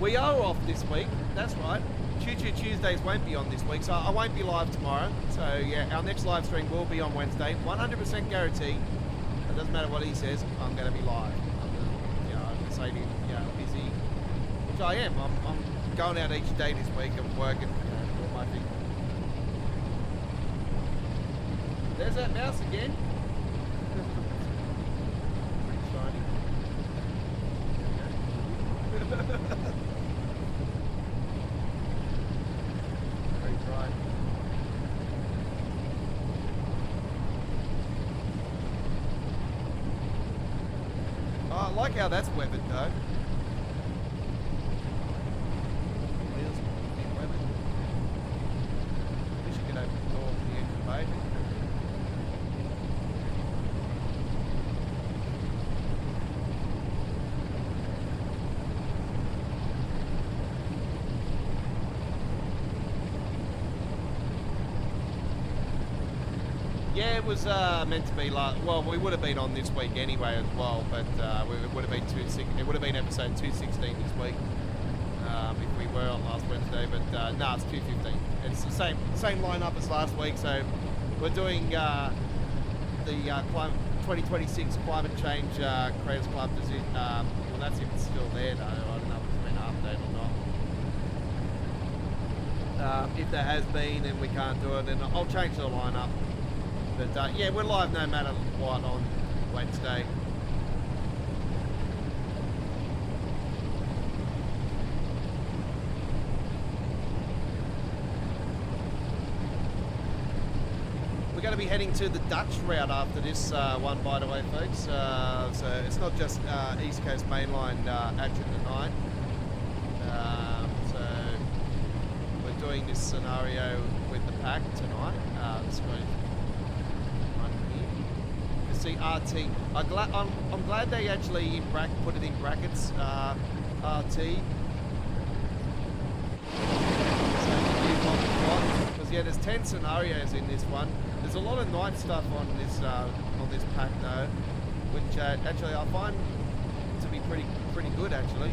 We are off this week, that's right. Choo Choo Tuesdays won't be on this week, so I won't be live tomorrow. So yeah, our next live stream will be on Wednesday. 100% guarantee. It doesn't matter what he says, I'm going to be live. I'm going to say to him, busy, which I am. I'm going out each day this week and working, doing my thing. There's that mouse again. Pretty shiny. Very bright. Oh, I like how that's weathered though. Wish you could open the door to the edge of the bay. Yeah, it was meant to be like, well, we would have been on this week anyway as well, but it would have been episode 216 this week if we were on last Wednesday. But no, it's 215. It's the same lineup as last week. So we're doing the 2026 Climate Change Creators Club. Well, that's if it's still there though. I don't know if it's been updated or not. If there has been and we can't do it, then I'll change the lineup. But yeah, we're live no matter what on Wednesday. We're going to be heading to the Dutch route after this one, by the way, folks. So it's not just East Coast Mainline action tonight. So we're doing this scenario with the pack tonight. See RT. I'm glad they actually put it in brackets. RT. Because yeah, there's 10 scenarios in this one. There's a lot of night stuff on this pack though, which actually I find to be pretty good actually.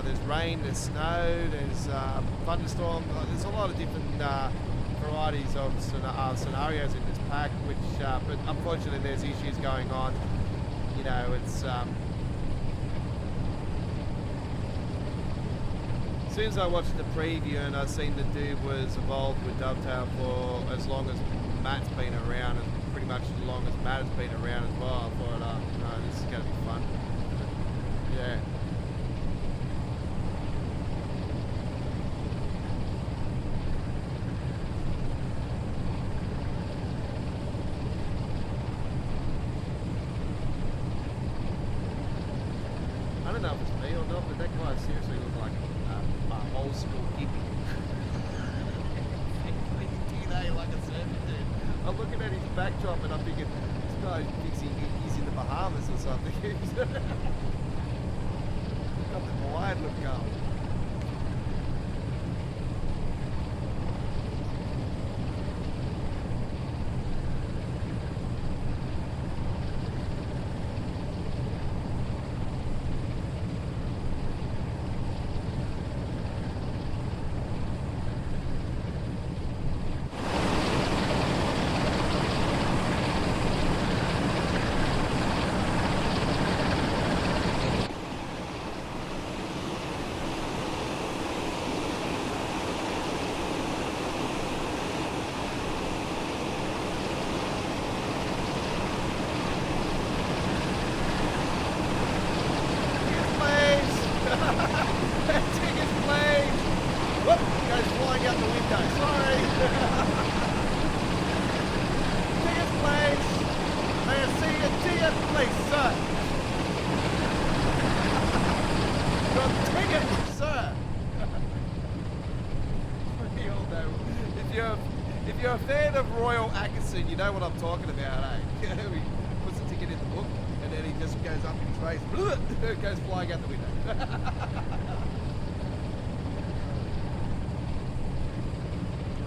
There's rain, there's snow, there's thunderstorm. There's a lot of different varieties of scenarios in this pack, which but unfortunately there's issues going on. You know, it's as soon as I watched the preview and I seen the dude was involved with Dovetail for as long as Matt's been around, and pretty much as long as Matt has been around as well, I thought, no, this is going to be fun. Yeah. I don't know if it's me or not, but that guy seriously looks like a old school hippie. DNA like a surfer dude. I'm looking at his backdrop and I'm thinking, this guy thinks he's in the Bahamas or something. He's got the Hawaiian look going. If you're a fan of Royal Atkinson, you know what I'm talking about, eh? He puts the ticket in the book, and then he just goes up in his face, goes flying out the window.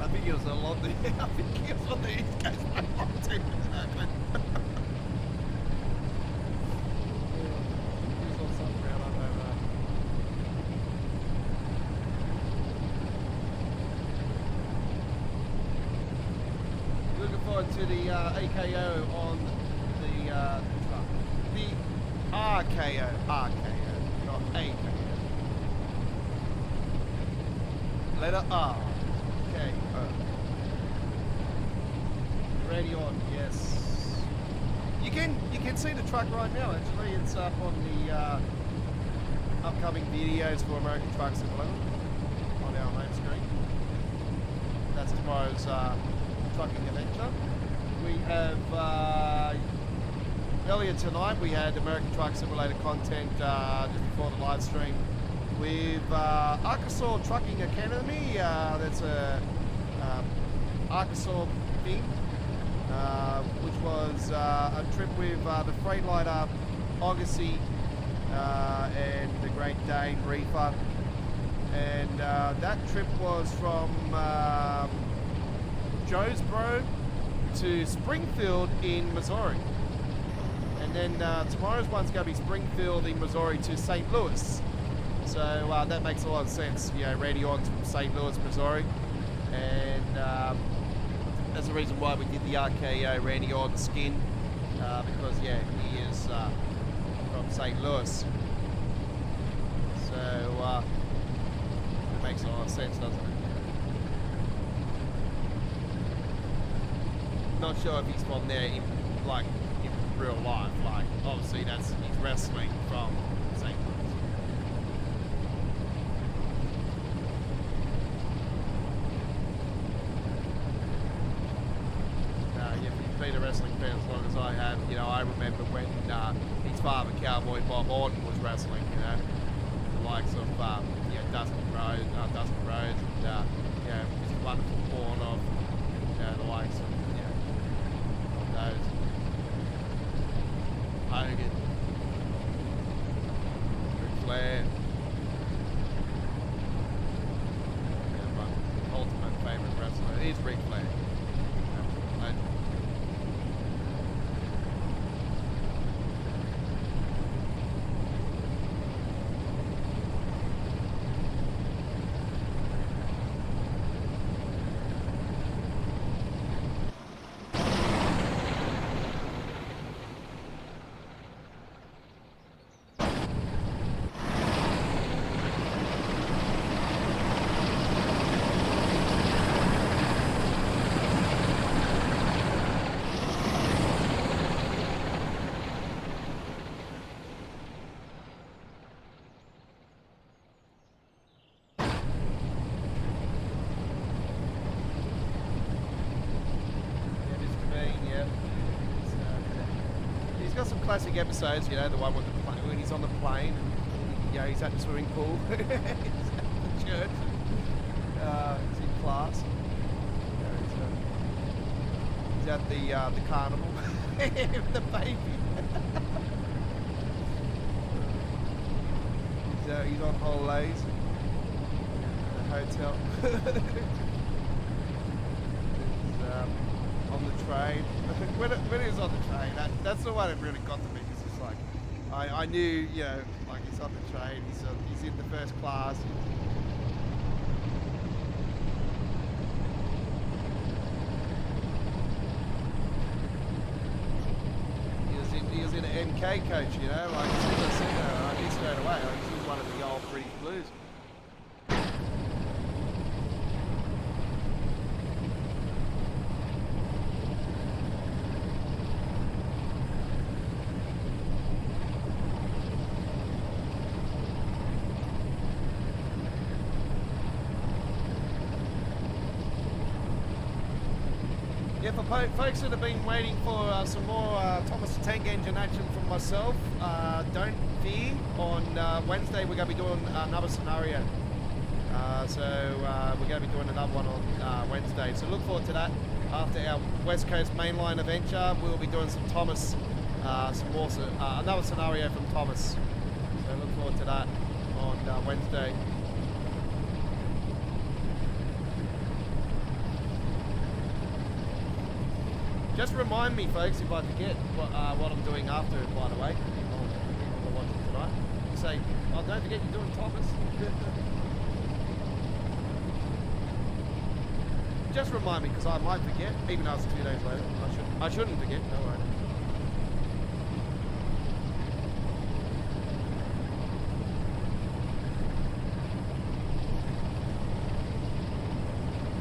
I think it was along the. I think it was on the East Coast Main Line too. Looking forward to the AKO on the truck. The RKO, not AKO. Letter R. Okay. Ready on, yes. You can see the truck right now. Actually, it's up on the upcoming videos for American Truck Simulator on our home screen. That's tomorrow's trucking adventure. We have earlier tonight we had American Truck Simulator content just before the live stream with Arkansas Trucking Academy. That's a Arkansas thing, which was a trip with the Freightliner Aussie and the Great Dane Reefer, and that trip was from Jonesboro to Springfield in Missouri, and then tomorrow's one's going to be Springfield in Missouri to St. Louis. So that makes a lot of sense. You know, Randy Orton's from St. Louis, Missouri, and that's the reason why we did the RKO Randy Orton skin, because yeah, he is from St. Louis. So it makes a lot of sense, doesn't it? Not sure if he's from there in real life. Like obviously he's wrestling from St. Louis. Been a wrestling fan as long as I have. You know, I remember when his father, Cowboy Bob Orton, was wrestling. You know, the likes of Dustin Rhodes, and Mr. Wonderful Born of the likes of those Hogan, Ric Flair. My ultimate favorite wrestler is Ric Flair. Got some classic episodes, you know, the one with the plane, when he's on the plane, and, he's at the swimming pool, he's at the church, he's in class, he's at the carnival with the baby. He's on holidays at the hotel. On the train. when he was on the train, that's the one that really got to me. It's just like, I knew, like he's on the train, he's in the first class. He was in an MK coach, like as soon as I seen her, I knew straight away, like she was one of the old British Blues. Yeah, for folks that have been waiting for some more Thomas the Tank Engine action from myself, don't fear. On Wednesday we're going to be doing another scenario. So we're going to be doing another one on Wednesday. So look forward to that. After our West Coast mainline adventure, we'll be doing some Thomas, another scenario from Thomas. So look forward to that on Wednesday. Just remind me, folks, if I forget what I'm doing after, by the way, people are watching tonight. Say, oh, don't forget you're doing Thomas. Just remind me, because I might forget, even though it's 2 days later. I shouldn't forget, don't worry.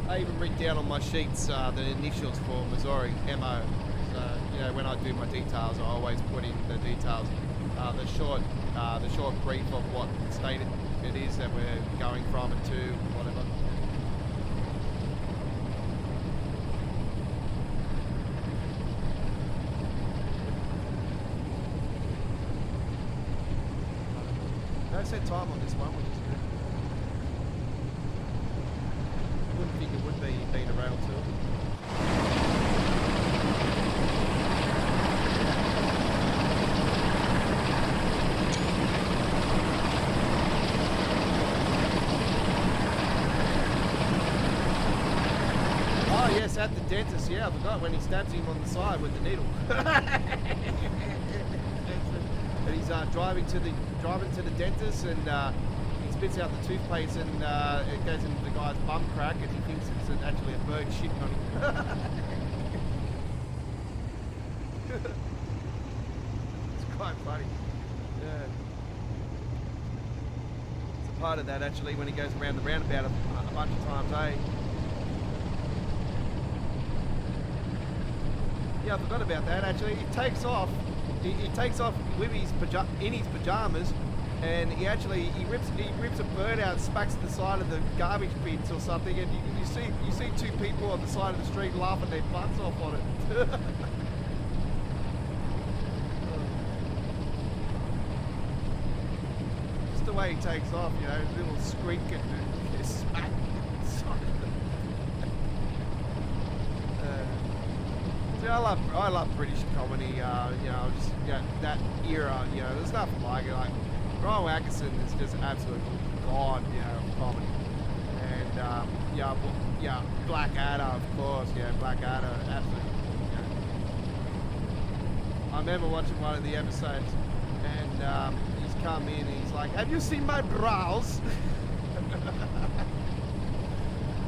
I even write down on my sheets the initials for Missouri, MO. So, you know, when I do my details, I always put in the details, the short brief of what state it is that we're going from and to, whatever. No set time on this one, which is good. Wouldn't think it would be being a rail tour. Oh yes, at the dentist, yeah, I forgot when he stabs him on the side with the needle. And he's driving to the dentist, and he spits out the toothpaste, and it goes into the guy's bum crack, and he thinks it's actually a bird shitting on him. It's quite funny. Yeah. It's a part of that actually when he goes around the roundabout a bunch of times, eh? Yeah, I forgot about that actually. He takes off. He takes off with his in his pajamas, and he rips a bird out, smacks the side of the garbage bins or something, and you see 2 people on the side of the street laughing their butts off on it. Just the way he takes off, you know, his little squeak and smack. I love British comedy. You know, just that era. You know, there's nothing like it. Like Rowan Atkinson is just absolute god. You know, of comedy. And Blackadder, of course. Yeah, Blackadder, absolutely. You know. I remember watching one of the episodes, and he's come in and he's like, "Have you seen my brows?"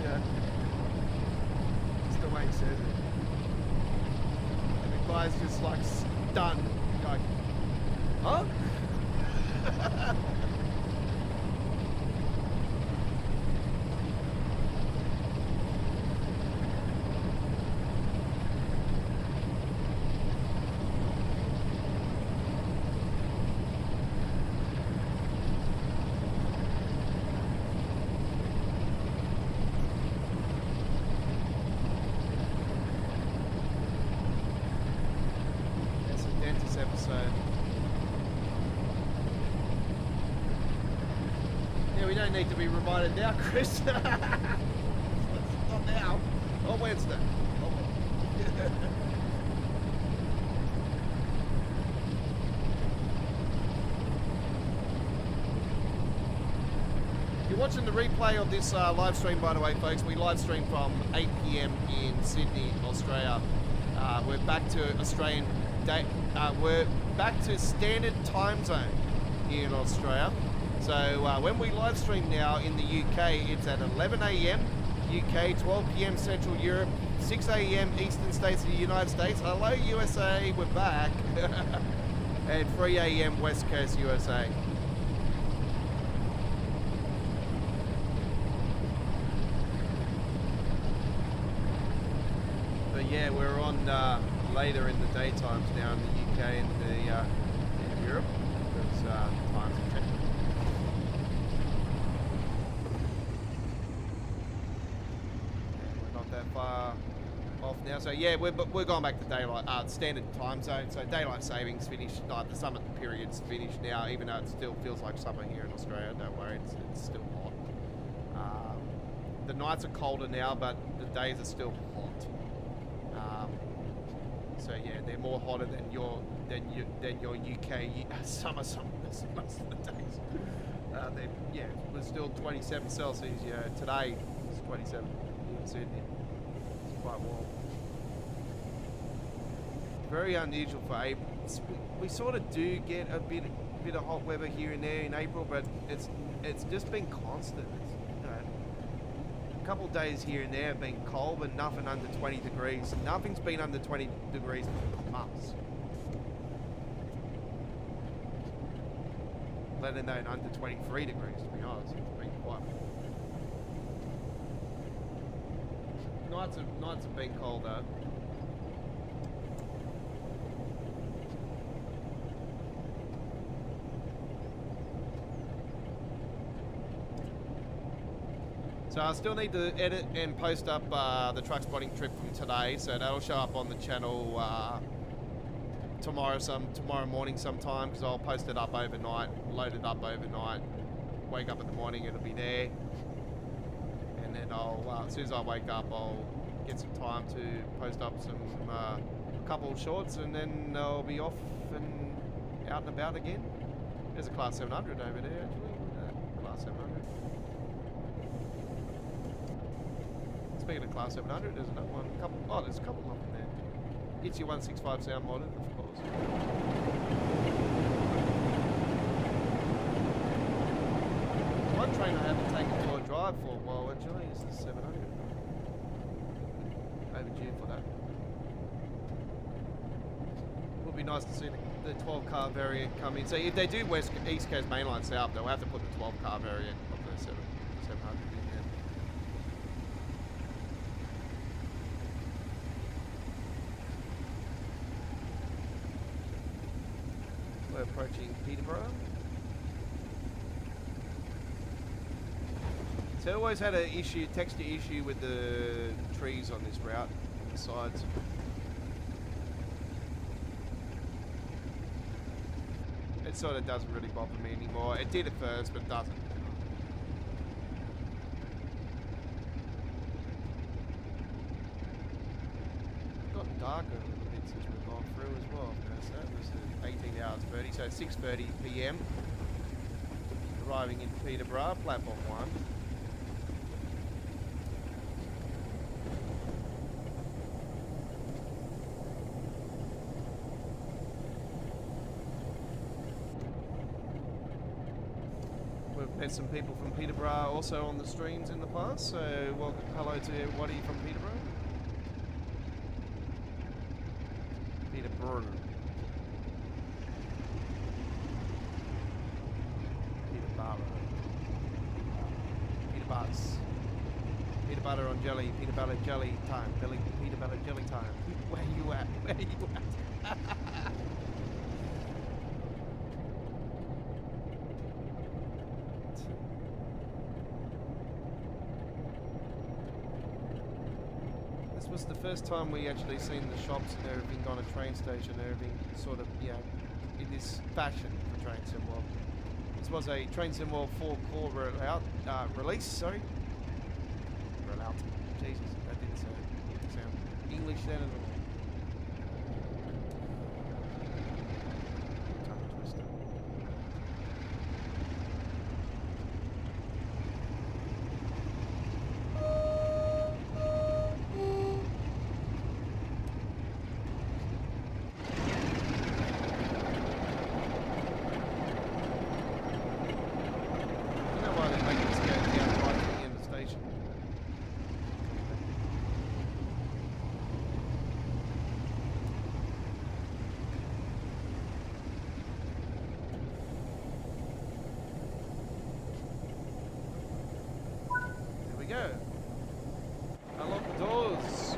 Yeah, just the way he says it. Guy's just like stunned, like, huh? Episode. Yeah, we don't need to be reminded now, Chris. Not now. On Wednesday. If you're watching the replay of this live stream, by the way, folks, we live stream from 8 p.m. in Sydney, Australia. We're back to Australian day. We're back to standard time zone here in Australia. So when we live stream now in the UK, it's at 11 a.m. UK, 12 p.m. Central Europe, 6 a.m. Eastern States of the United States. Hello USA, we're back. And 3 a.m. West Coast USA. But yeah, we're on later in the daytimes now in the UK and in Europe, because times have changed. We're not that far off now, so yeah, we're going back to daylight, standard time zone. So daylight savings finished. The summer period's finished now, even though it still feels like summer here in Australia. Don't worry, it's still hot. The nights are colder now, but the days are still hot. So yeah, they're more hotter than your UK summer most of the days. We're still 27 Celsius. Yeah, today it's 27 in Sydney. It's quite warm. Very unusual for April. We sort of do get a bit of hot weather here and there in April, but it's just been constant. A couple of days here and there have been cold, but nothing under 20 degrees. Nothing's been under 20 degrees for months. Let alone under 23 degrees, to be honest. It's been quite... Nights have been colder. So I still need to edit and post up the truck spotting trip from today, so that'll show up on the channel tomorrow morning sometime, because I'll post it up overnight, load it up overnight, wake up in the morning, it'll be there, and then I'll as soon as I wake up, I'll get some time to post up some a couple of shorts, and then I'll be off and out and about again. There's a Class 700 over there actually, Class 700. Speaking of Class 700, there's another one. There's a couple of them there. It's your 165 sound modded, of course. One train I had to take it for a drive for a while actually is the 700. Overdue for that. Would be nice to see the 12 car variant come in. So if they do East Coast Mainline South, they'll have to put the 12 car variant of the 700 in there. We're approaching Peterborough. So I always had a texture issue with the trees on this route, on the sides. It sort of doesn't really bother me anymore. It did at first, but it doesn't. It's gotten darker a little bit since we've gone through as well. So that was the 18 hours 30, so 6:30 PM. Arriving in Peterborough, platform 1. Met some people from Peterborough also on the streams in the past, so hello to everybody from Peterborough. Peterborough. Peter Butts. Peanut butter on jelly, peanut butter jelly time, peanut butter jelly time. Where you at? Where you at? This was the first time we actually seen the shops and everything on a train station and everything sort of, you know, in this fashion for Train Sim World. This was a Train Sim World 4 core release, sorry. Rollout. Jesus, that didn't sound English then at all. Tongue twister. Go. Unlock the doors.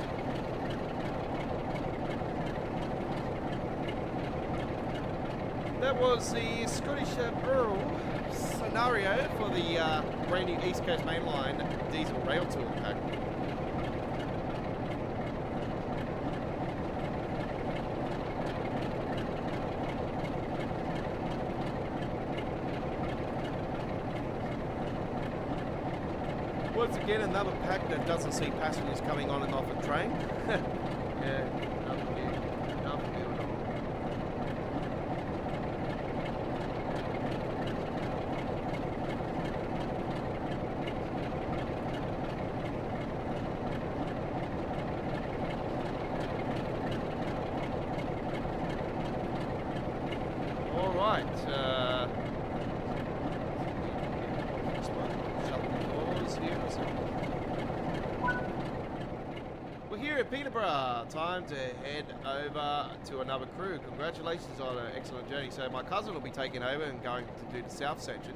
That was the Scottish Earl scenario for the brand new East Coast Mainline diesel Railtour pack. Once again, another pack that doesn't see passengers coming on and off a train. Yeah, nothing new. Nothing new at all. here at Peterborough. Time to head over to another crew. Congratulations on an excellent journey. So my cousin will be taking over and going to do the south section.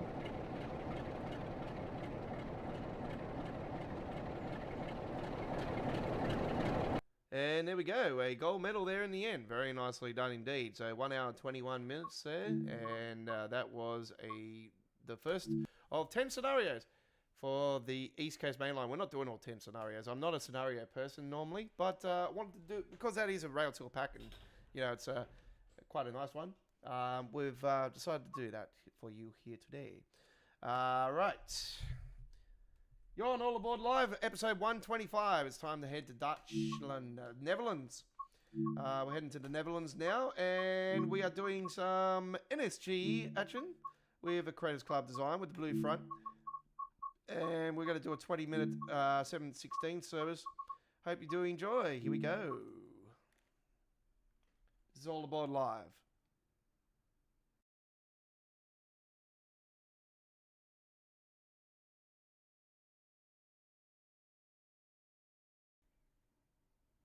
And there we go, a gold medal there in the end. Very nicely done indeed. So 1 hour and 21 minutes there, and that was the first of 10 scenarios for the East Coast Main Line. We're not doing all 10 scenarios. I'm not a scenario person normally, but I wanted to do, because that is a rail tour pack, and you know it's quite a nice one. We've decided to do that for you here today. Right. You're on All Aboard Live, episode 125. It's time to head to Dutchland, Netherlands. We're heading to the Netherlands now, and we are doing some NSG action with a Creators Club design with the blue front. And we're going to do a 20-minute 7:16 service. Hope you do enjoy. Here we go. This is All Aboard Live.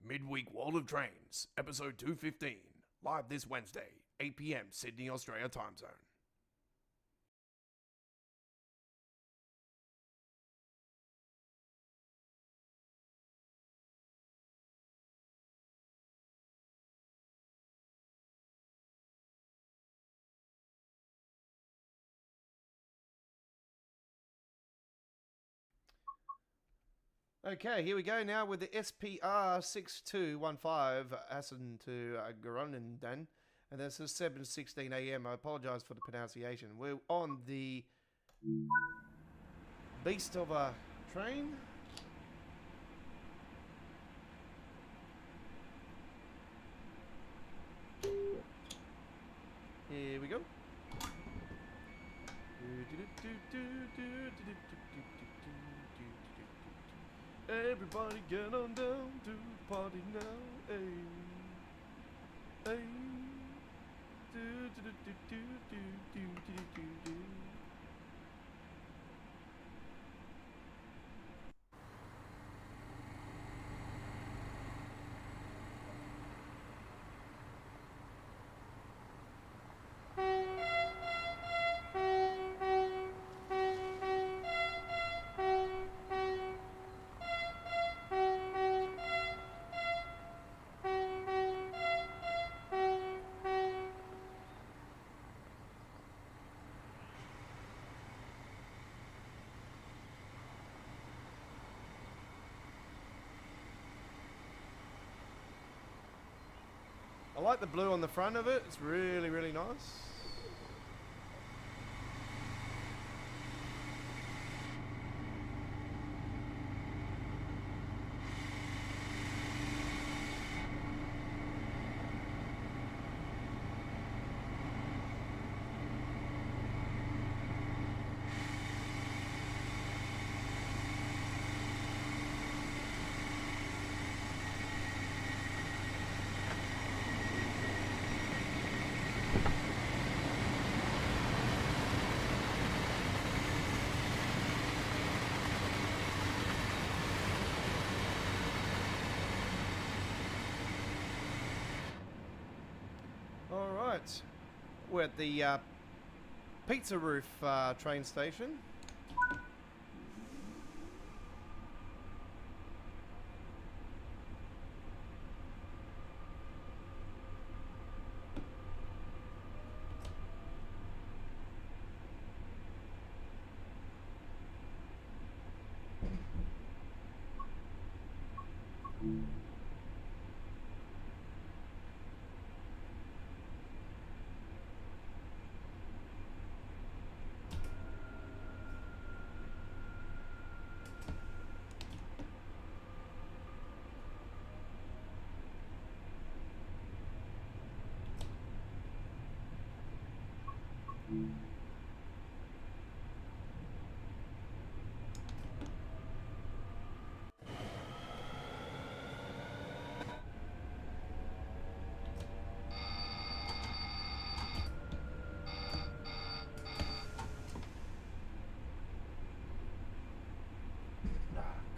Midweek World of Trains, episode 215, live this Wednesday, 8 p.m. Sydney, Australia time zone. Okay, here we go now with the SPR 6215 Assen to Groningen, and this is 7:16 a.m. I apologise for the pronunciation. We're on the beast of a train. Here we go. Everybody get on down to the party now, hey, hey, do do do do do do do do do. I like the blue on the front of it. It's really, really nice. Alright, we're at the Pizza Roof train station.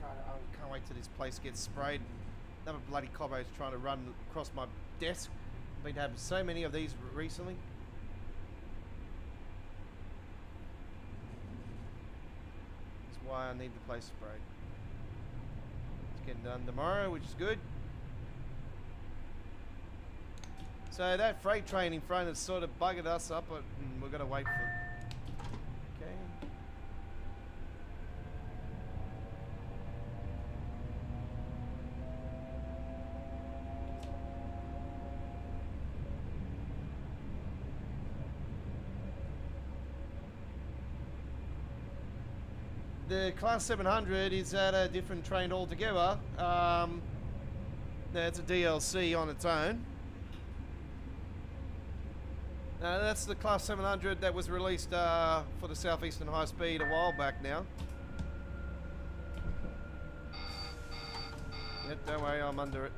God, I can't wait till this place gets sprayed. Another bloody cobbo's trying to run across my desk. Been having so many of these recently. That's why I need the place sprayed. It's getting done tomorrow, which is good. So that freight train in front has sort of buggered us up, but we're gonna wait for. Okay. The Class 700 is at a different train altogether. It's a DLC on its own. That's the Class 700 that was released for the Southeastern High Speed a while back now. Yep, don't worry, I'm under it.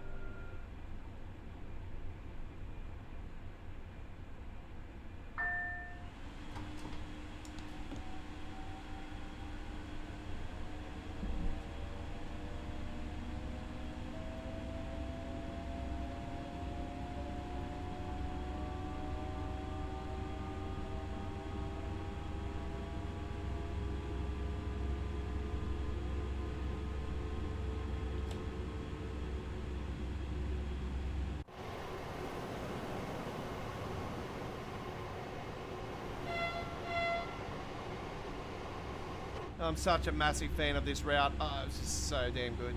I'm such a massive fan of this route. Oh, it's just so damn good.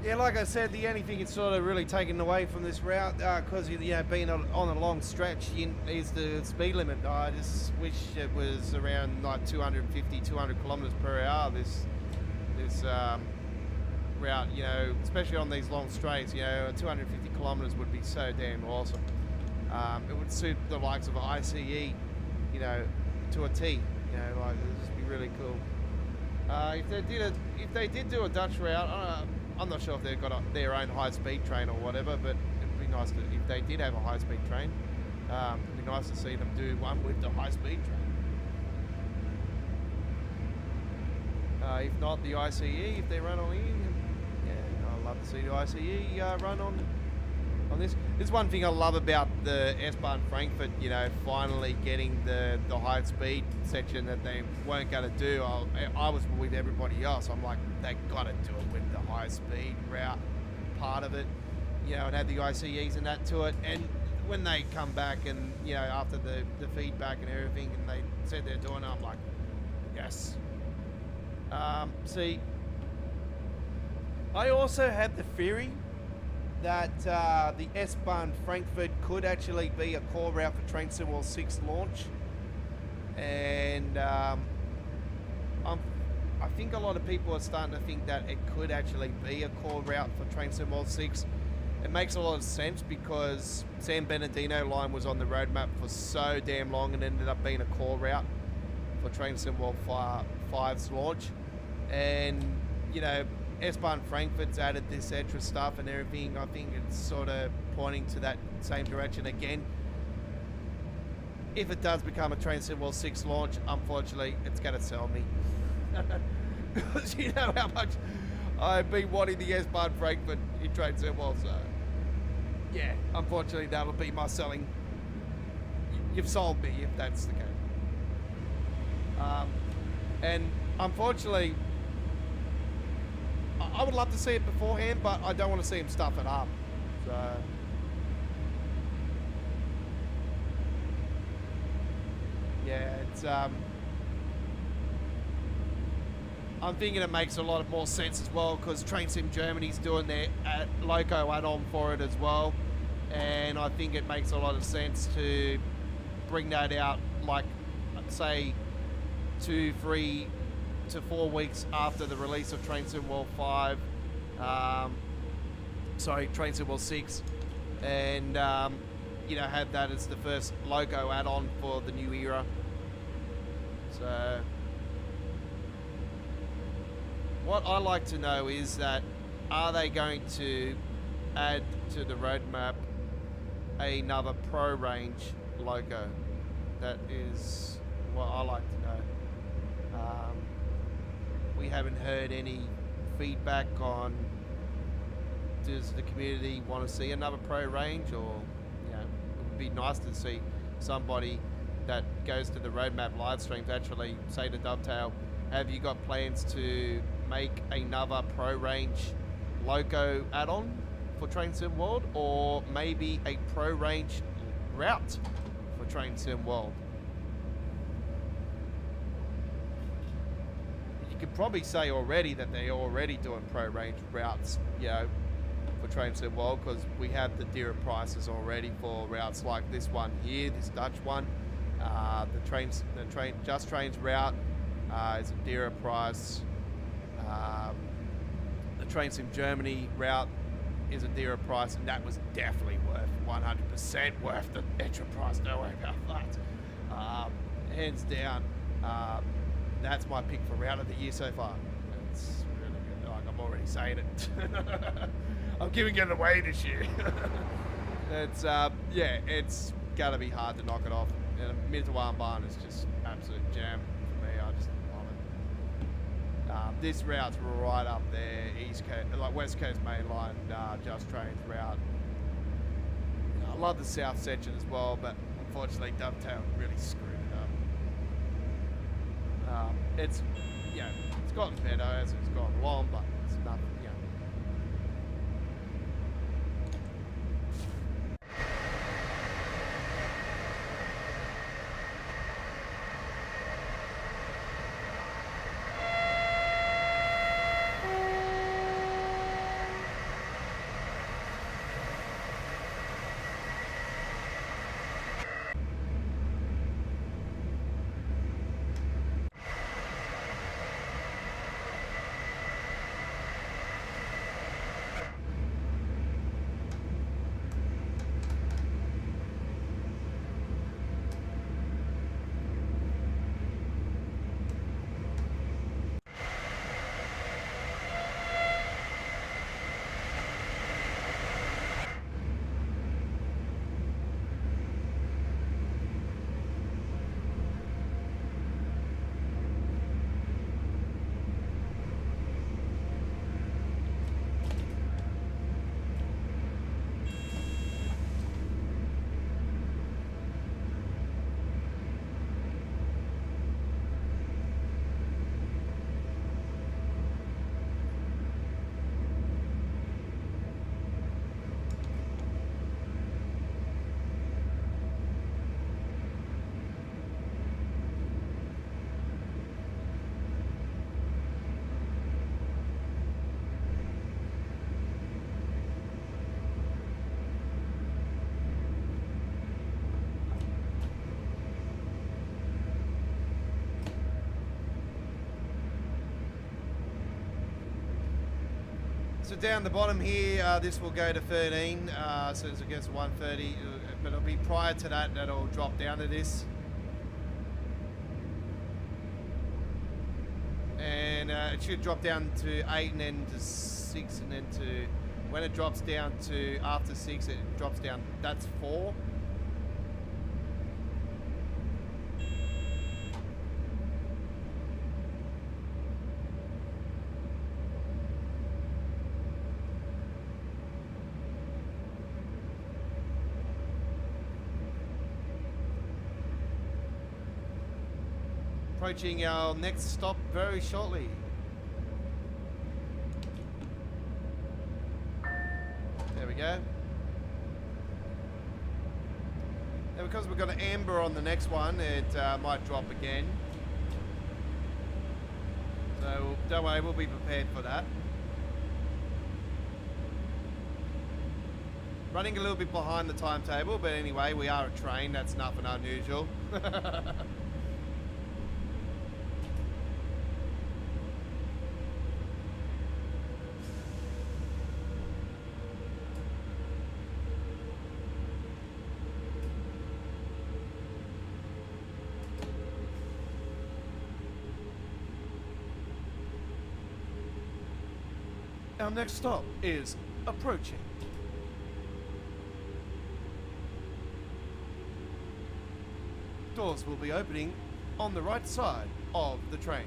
Yeah, like I said, the only thing it's sort of really taken away from this route, because being on a long stretch, is the speed limit. I just wish it was around like 250, 200 kilometers per hour. This route, especially on these long straights, 250 kilometers would be so damn awesome. It would suit the likes of ICE, to a T. It would just be really cool. If they did do a Dutch route, I'm not sure if they've got their own high-speed train or whatever, but it'd be nice if they did have a high-speed train. It'd be nice to see them do one with the high-speed train. If not, the ICE, if they run on here, yeah, I'd love to see the ICE run on this. There's one thing I love about the S-Bahn Frankfurt, you know, finally getting the high speed section that they weren't going to do. I was with everybody else. I'm like, they got to do it with the high speed route part of it, you know, and add the ICEs and that to it. And when they come back and, you know, after the feedback and everything, and they said they're doing it, I'm like, yes. See, I also had the theory that the S-Bahn Frankfurt could actually be a core route for Train Sim World 6 launch. And I think a lot of people are starting to think that it could actually be a core route for Train Sim World 6. It makes a lot of sense because San Bernardino line was on the roadmap for so damn long and ended up being a core route for Train Sim World 5's launch. And, you know, S-Bahn Frankfurt's added this extra stuff and everything. I think it's sort of pointing to that same direction again. If it does become a Train Sim World 6 launch, unfortunately, it's going to sell me. Because you know how much I've been wanting the S-Bahn Frankfurt in Train Sim World, so yeah, unfortunately, that'll be my selling. You've sold me if that's the case. And unfortunately, I would love to see it beforehand, but I don't want to see him stuff it up. So yeah, it's I'm thinking it makes a lot more sense as well because Train Sim Germany's doing their loco add-on for it as well, and I think it makes a lot of sense to bring that out, like, say 2, 3 to 4 weeks after the release of Train Sim World 5, Train Sim World 6, and you know, have that as the first logo add-on for the new era. So what I like to know is that, are they going to add to the roadmap another pro range logo? That is what I like to know. We haven't heard any feedback on, does the community want to see another pro range, or, you know, it would be nice to see somebody that goes to the roadmap live streams actually say to Dovetail, have you got plans to make another pro range loco add-on for Train Sim World, or maybe a pro range route for Train Sim World? You could probably say already that they're already doing pro range routes, you know, for Train Sim World, because we have the dearer prices already for routes like this one here, this Dutch one. The Just Trains route is a dearer price. The Train Sim Germany route is a dearer price, and that was definitely worth 100% worth the extra price. Don't worry about that. Hands down, that's my pick for route of the year so far. It's really good. Like, I'm already saying it. I'm giving it away this year. It's yeah, it's gotta be hard to knock it off. And Mid-to-One Barn is just absolute jam for me. I just love it. This route's right up there, East Coast, like West Coast Mainline, Just Trains route. I love the south section as well, but unfortunately Dovetail really screwed it up. It's, yeah, it's gotten better as it's gone along, but it's nothing, you know. So down the bottom here, this will go to 13, so as it gets to 130, but it'll be prior to that that'll drop down to this. And it should drop down to 8 and then to 6 and then to, when it drops down to after 6, it drops down, that's 4. Approaching our next stop very shortly. There we go. Now because we've got an amber on the next one, it might drop again. So don't worry, we'll be prepared for that. Running a little bit behind the timetable, but anyway, we are a train, that's nothing unusual. Our next stop is approaching. Doors will be opening on the right side of the train.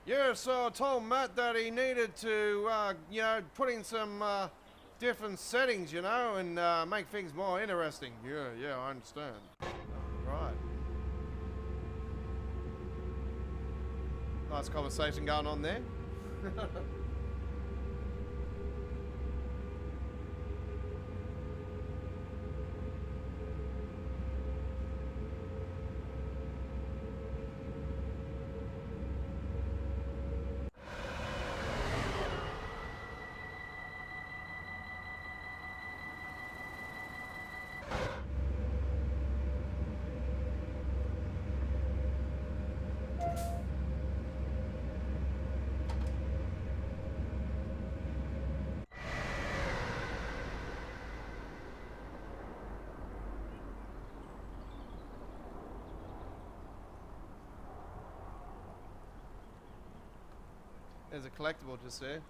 Yeah, so I told Matt that he needed to, you know, put in some different settings, you know, and make things more interesting. Yeah, I understand. Right. Nice conversation going on there. There's a collectible just there.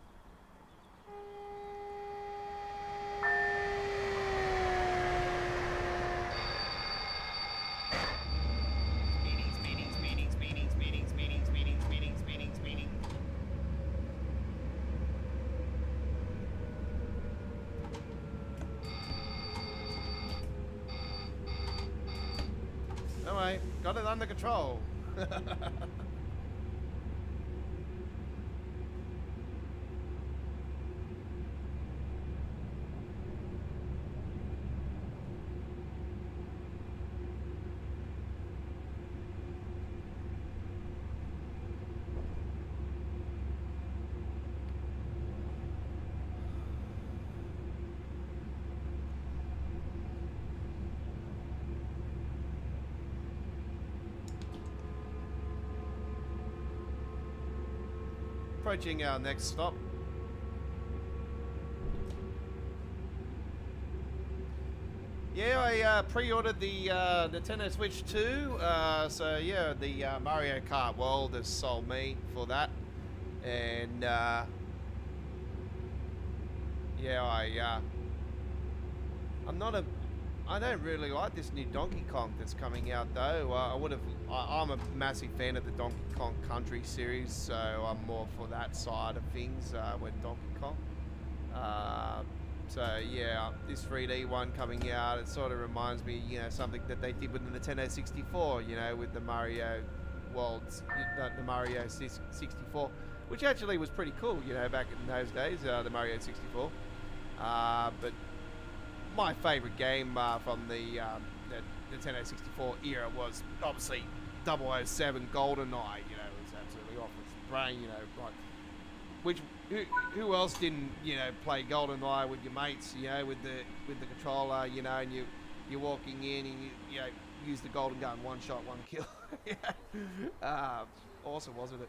No way, got it under control. approaching our next stop. Yeah, I pre-ordered the Nintendo Switch 2. So yeah, the Mario Kart World has sold me for that, and yeah, I don't really like this new Donkey Kong that's coming out though. I'm a massive fan of the Donkey Kong Country series, so I'm more for that side of things with Donkey Kong. So yeah, this 3D one coming out, it sort of reminds me, something that they did with the Nintendo 64, with the Mario Worlds, the Mario 64, which actually was pretty cool, back in those days, the Mario 64. But my favorite game from the Nintendo 64 era was obviously 007 GoldenEye. It was absolutely off its brain. Who else didn't play GoldenEye with your mates? With the controller. And you're walking in and you use the golden gun, one shot, one kill. Awesome, wasn't it?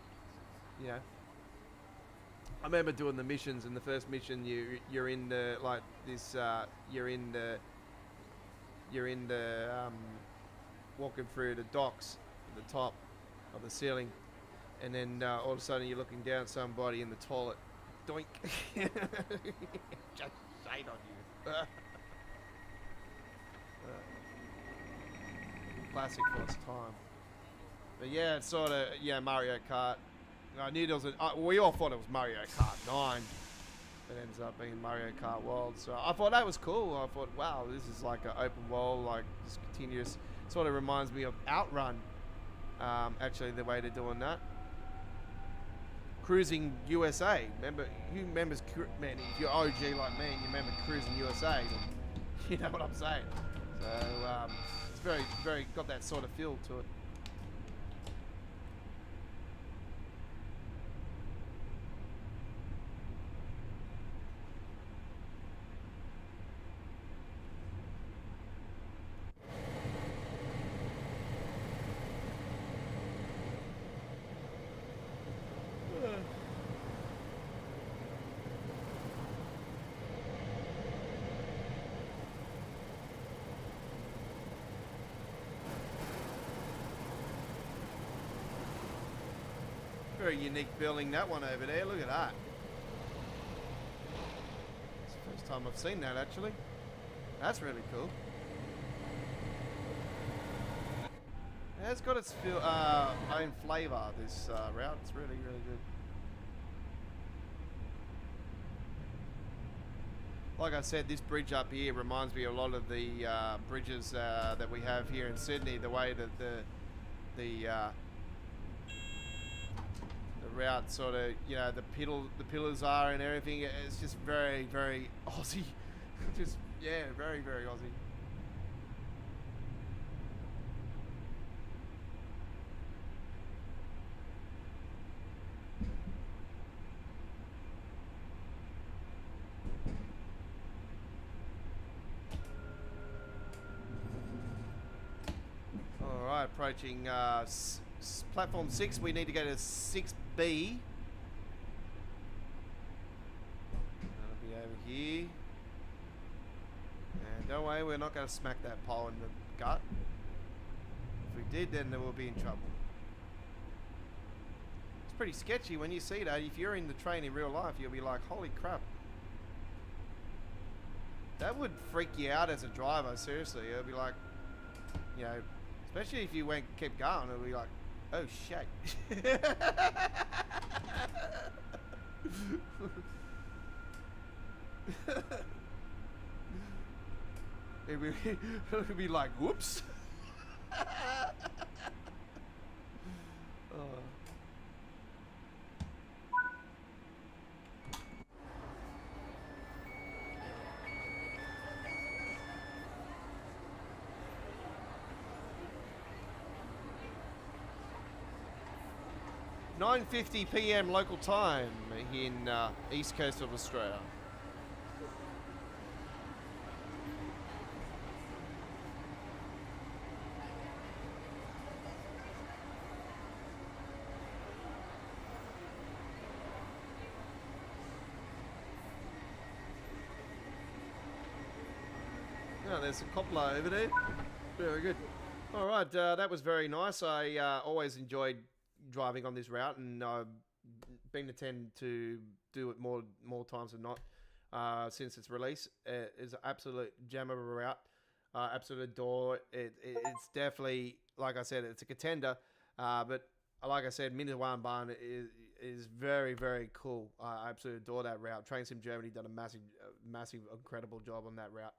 I remember doing the missions, and the first mission you're in the walking through the docks at the top of the ceiling, and then all of a sudden you're looking down at somebody in the toilet. Doink. Just shade on you. Classic for its time. But yeah, it's sort of Mario Kart. I knew there was we all thought it was Mario Kart 9. It ends up being Mario Kart World. So I thought that was cool. I thought, wow, this is like an open world, like just continuous. Sort of reminds me of Outrun. Actually, the way they're doing that. Cruising USA. Who remembers, man, if you're OG like me and you remember Cruising USA, then you know what I'm saying. So it's very, very got that sort of feel to it. Very unique building, that one over there. Look at that. It's the first time I've seen that, actually. That's really cool. It's got its own flavour, this route. It's really, really good. Like I said, this bridge up here reminds me a lot of the bridges that we have here in Sydney. The way that the route sort of, the pillars are and everything. It's just very, very Aussie. Just, yeah, very, very Aussie. All right, approaching platform 6. We need to go to 6B. That'll be over here. And don't worry, we're not going to smack that pole in the gut. If we did, then we'll be in trouble. It's pretty sketchy when you see that. If you're in the train in real life, you'll be like, holy crap. That would freak you out as a driver, seriously. It'll be like, especially if you kept going, it'll be like, oh shit. It would be like, whoops. Oh. .9:50 p.m. local time in east coast of Australia. there's a Coppola over there. Very good. All right, that was very nice. I always enjoyed driving on this route, and I've been to tend to do it more times than not since its release. It's an absolute gem of a route. Absolute adore. It's definitely, like I said, it's a contender. But like I said, Minute Barn is very, very cool. I absolutely adore that route. Train Sim Germany done a massive, incredible job on that route.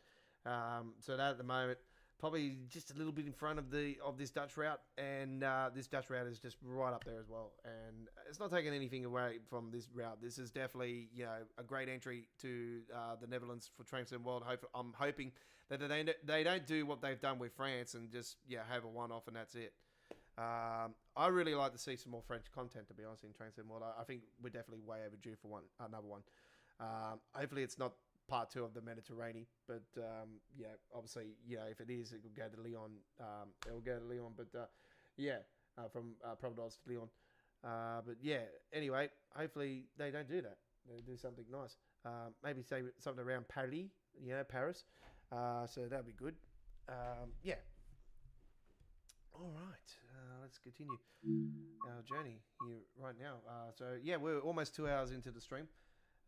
So that at the moment, probably just a little bit in front of this Dutch route, and this Dutch route is just right up there as well. And it's not taking anything away from this route. This is definitely a great entry to the Netherlands for Train Sim World. I'm hoping that they don't do what they've done with France and just have a one-off and that's it. I really like to see some more French content, to be honest, in Train Sim World. I think we're definitely way overdue for another one. Hopefully it's not part 2 of the Mediterranean, but obviously, if it is, it will go to Lyon. But from Providence to Lyon. But anyway, hopefully they don't do that. They do something nice. Maybe say something around Paris, Paris. So that'd be good. All right, let's continue our journey here right now. We're almost 2 hours into the stream,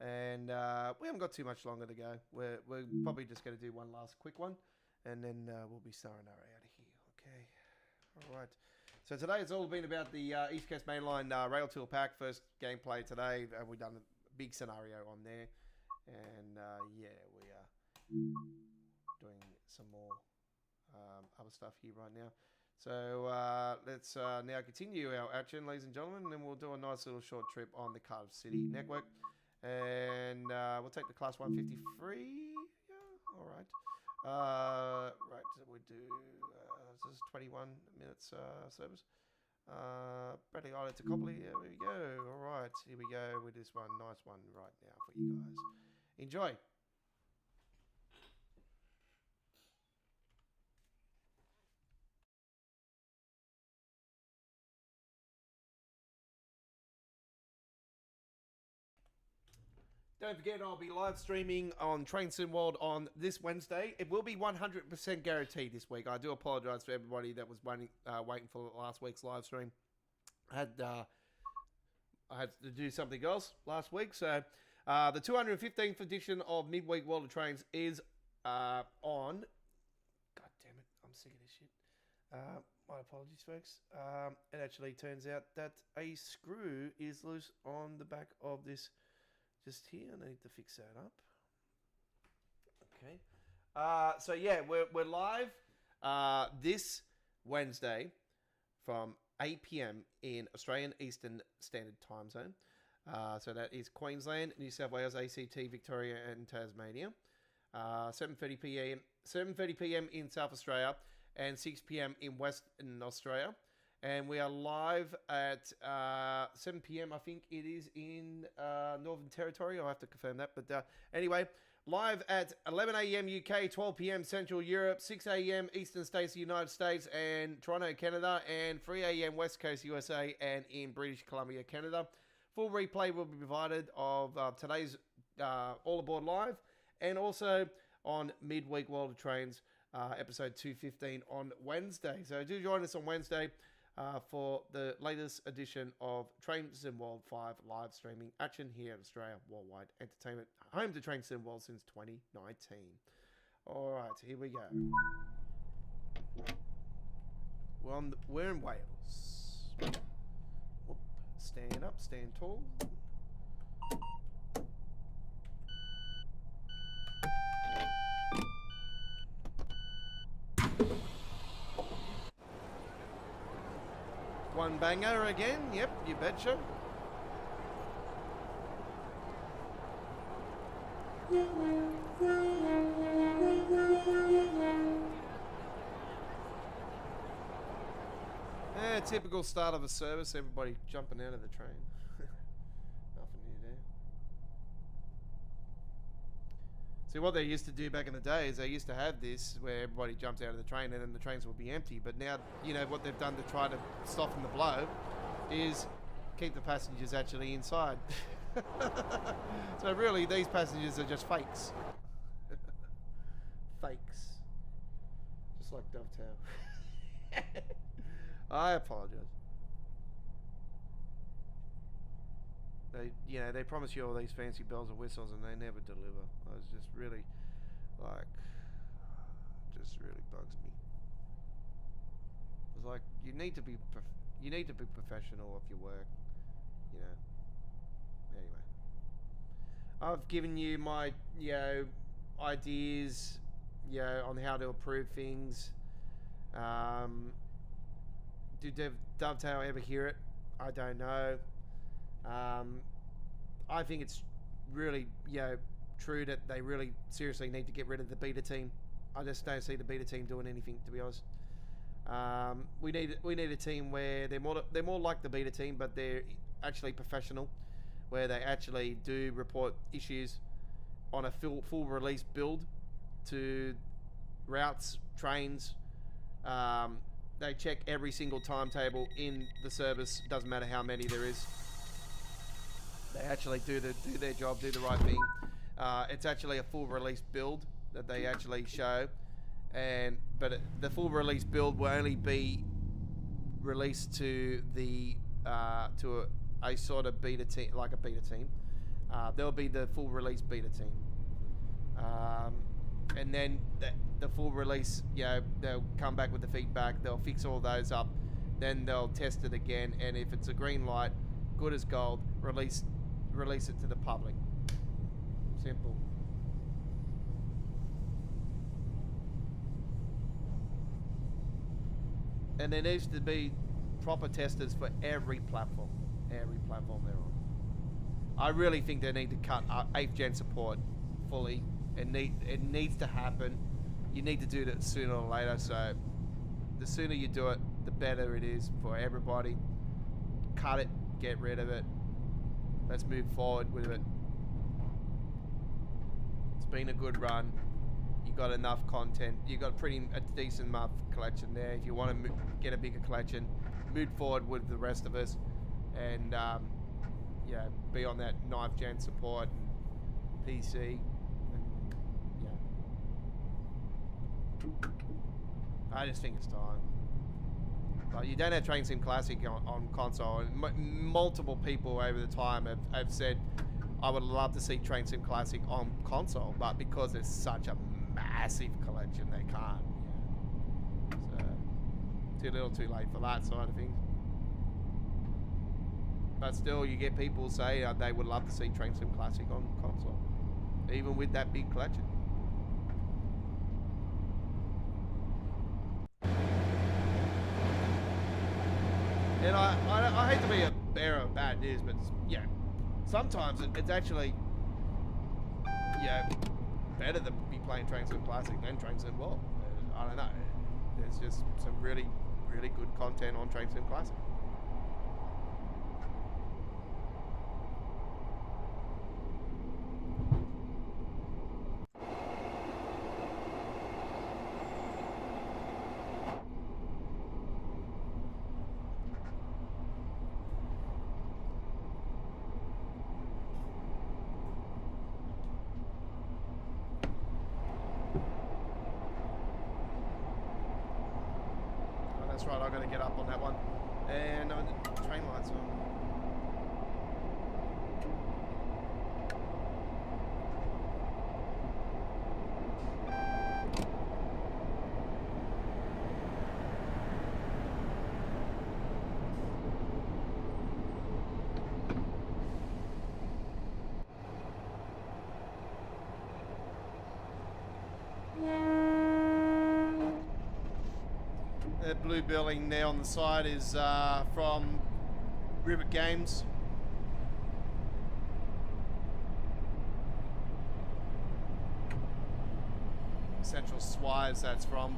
and we haven't got too much longer to go. We're probably just going to do one last quick one, and then we'll be starting our out of here. Okay, all right. So today it's all been about the East Coast Mainline Railtour pack. First gameplay today, and we've done a big scenario on there, and we are doing some more other stuff here right now. So let's now continue our action, ladies and gentlemen, and then we'll do a nice little short trip on the Cardiff City network. And we'll take the Class 153. Yeah, all right. Right, so we do, this is 21 minutes service. Bradley Island to Copley, there we go. All right, here we go with this one. Nice one right now for you guys. Enjoy. Don't forget, I'll be live streaming on Train Sim World on this Wednesday. It will be 100% guaranteed this week. I do apologise for everybody that was waiting for last week's live stream. I had to do something else last week. So the 215th edition of Midweek World of Trains is on. God damn it, I'm sick of this shit. My apologies, folks. It actually turns out that a screw is loose on the back of this. Just here, I need to fix that up. Okay. We're live this Wednesday from 8 p.m. in Australian Eastern Standard Time Zone. So that is Queensland, New South Wales, ACT, Victoria, and Tasmania. 7:30 p.m. in South Australia, and 6 p.m. in Western Australia. And we are live at 7 p.m. I think it is in Northern Territory. I'll have to confirm that. But anyway, live at 11 a.m. UK, 12 p.m. Central Europe, 6 a.m. Eastern States of the United States and Toronto, Canada, and 3 a.m. West Coast USA and in British Columbia, Canada. Full replay will be provided of today's All Aboard Live, and also on Midweek World of Trains, episode 215 on Wednesday. So do join us on Wednesday for the latest edition of Train Sim World 5 live streaming action here in Australia Worldwide Entertainment, home to Train Sim World since 2019. All right, here we go. We're in Wales. Whoop. Stand up, stand tall. One banger again, yep, you betcha. Typical start of a service, everybody jumping out of the train. Nothing new there. See, what they used to do back in the day is they used to have this where everybody jumps out of the train and then the trains would be empty. But now, what they've done to try to soften the blow is keep the passengers actually inside. So really, these passengers are just fakes. Fakes. like Dovetail. I apologize. They promise you all these fancy bells and whistles and they never deliver. I was just really, like, just really bugs me. It's like you need to be professional of your work, you know. Anyway, I've given you my ideas, on how to improve things. Do Dovetail ever hear it? I don't know. I think it's really, true that they really seriously need to get rid of the beta team. I just don't see the beta team doing anything, to be honest. We need a team where they're more like the beta team, but they're actually professional, where they actually do report issues on a full release build to routes, trains. They check every single timetable in the service. Doesn't matter how many there is. They actually do their job, do the right thing. It's actually a full release build that they actually show, but the full release build will only be released to the to a sort of beta team, like a beta team. There'll be the full release beta team, and then the full release, they'll come back with the feedback. They'll fix all those up, then they'll test it again, and if it's a green light, good as gold, release it to the public. Simple. And there needs to be proper testers for every platform they're on. I really think they need to cut 8th gen support fully. It needs to happen. You need to do it sooner or later, so the sooner you do it, the better it is for everybody. Cut it, get rid of it. Let's move forward with it. It's been a good run. You got enough content. You got a decent enough collection there. If you want to get a bigger collection, move forward with the rest of us, and be on that 9th gen support and PC. I just think it's time. Like, you don't have Train Sim Classic on console, and multiple people over the time have said, I would love to see Train Sim Classic on console, but because there's such a massive collection, they can't. So, too little too late for that side of things. But still, you get people say they would love to see Train Sim Classic on console, even with that big collection. And I hate to be a bearer of bad news, but sometimes it's actually better to be playing Train Sim Classic than Train Sim World. I don't know. There's just some really, really good content on Train Sim Classic. That's right, I gotta get up on that one. And the train lights on. The blue building there on the side is from Rivet Games. Central Swires, that's from.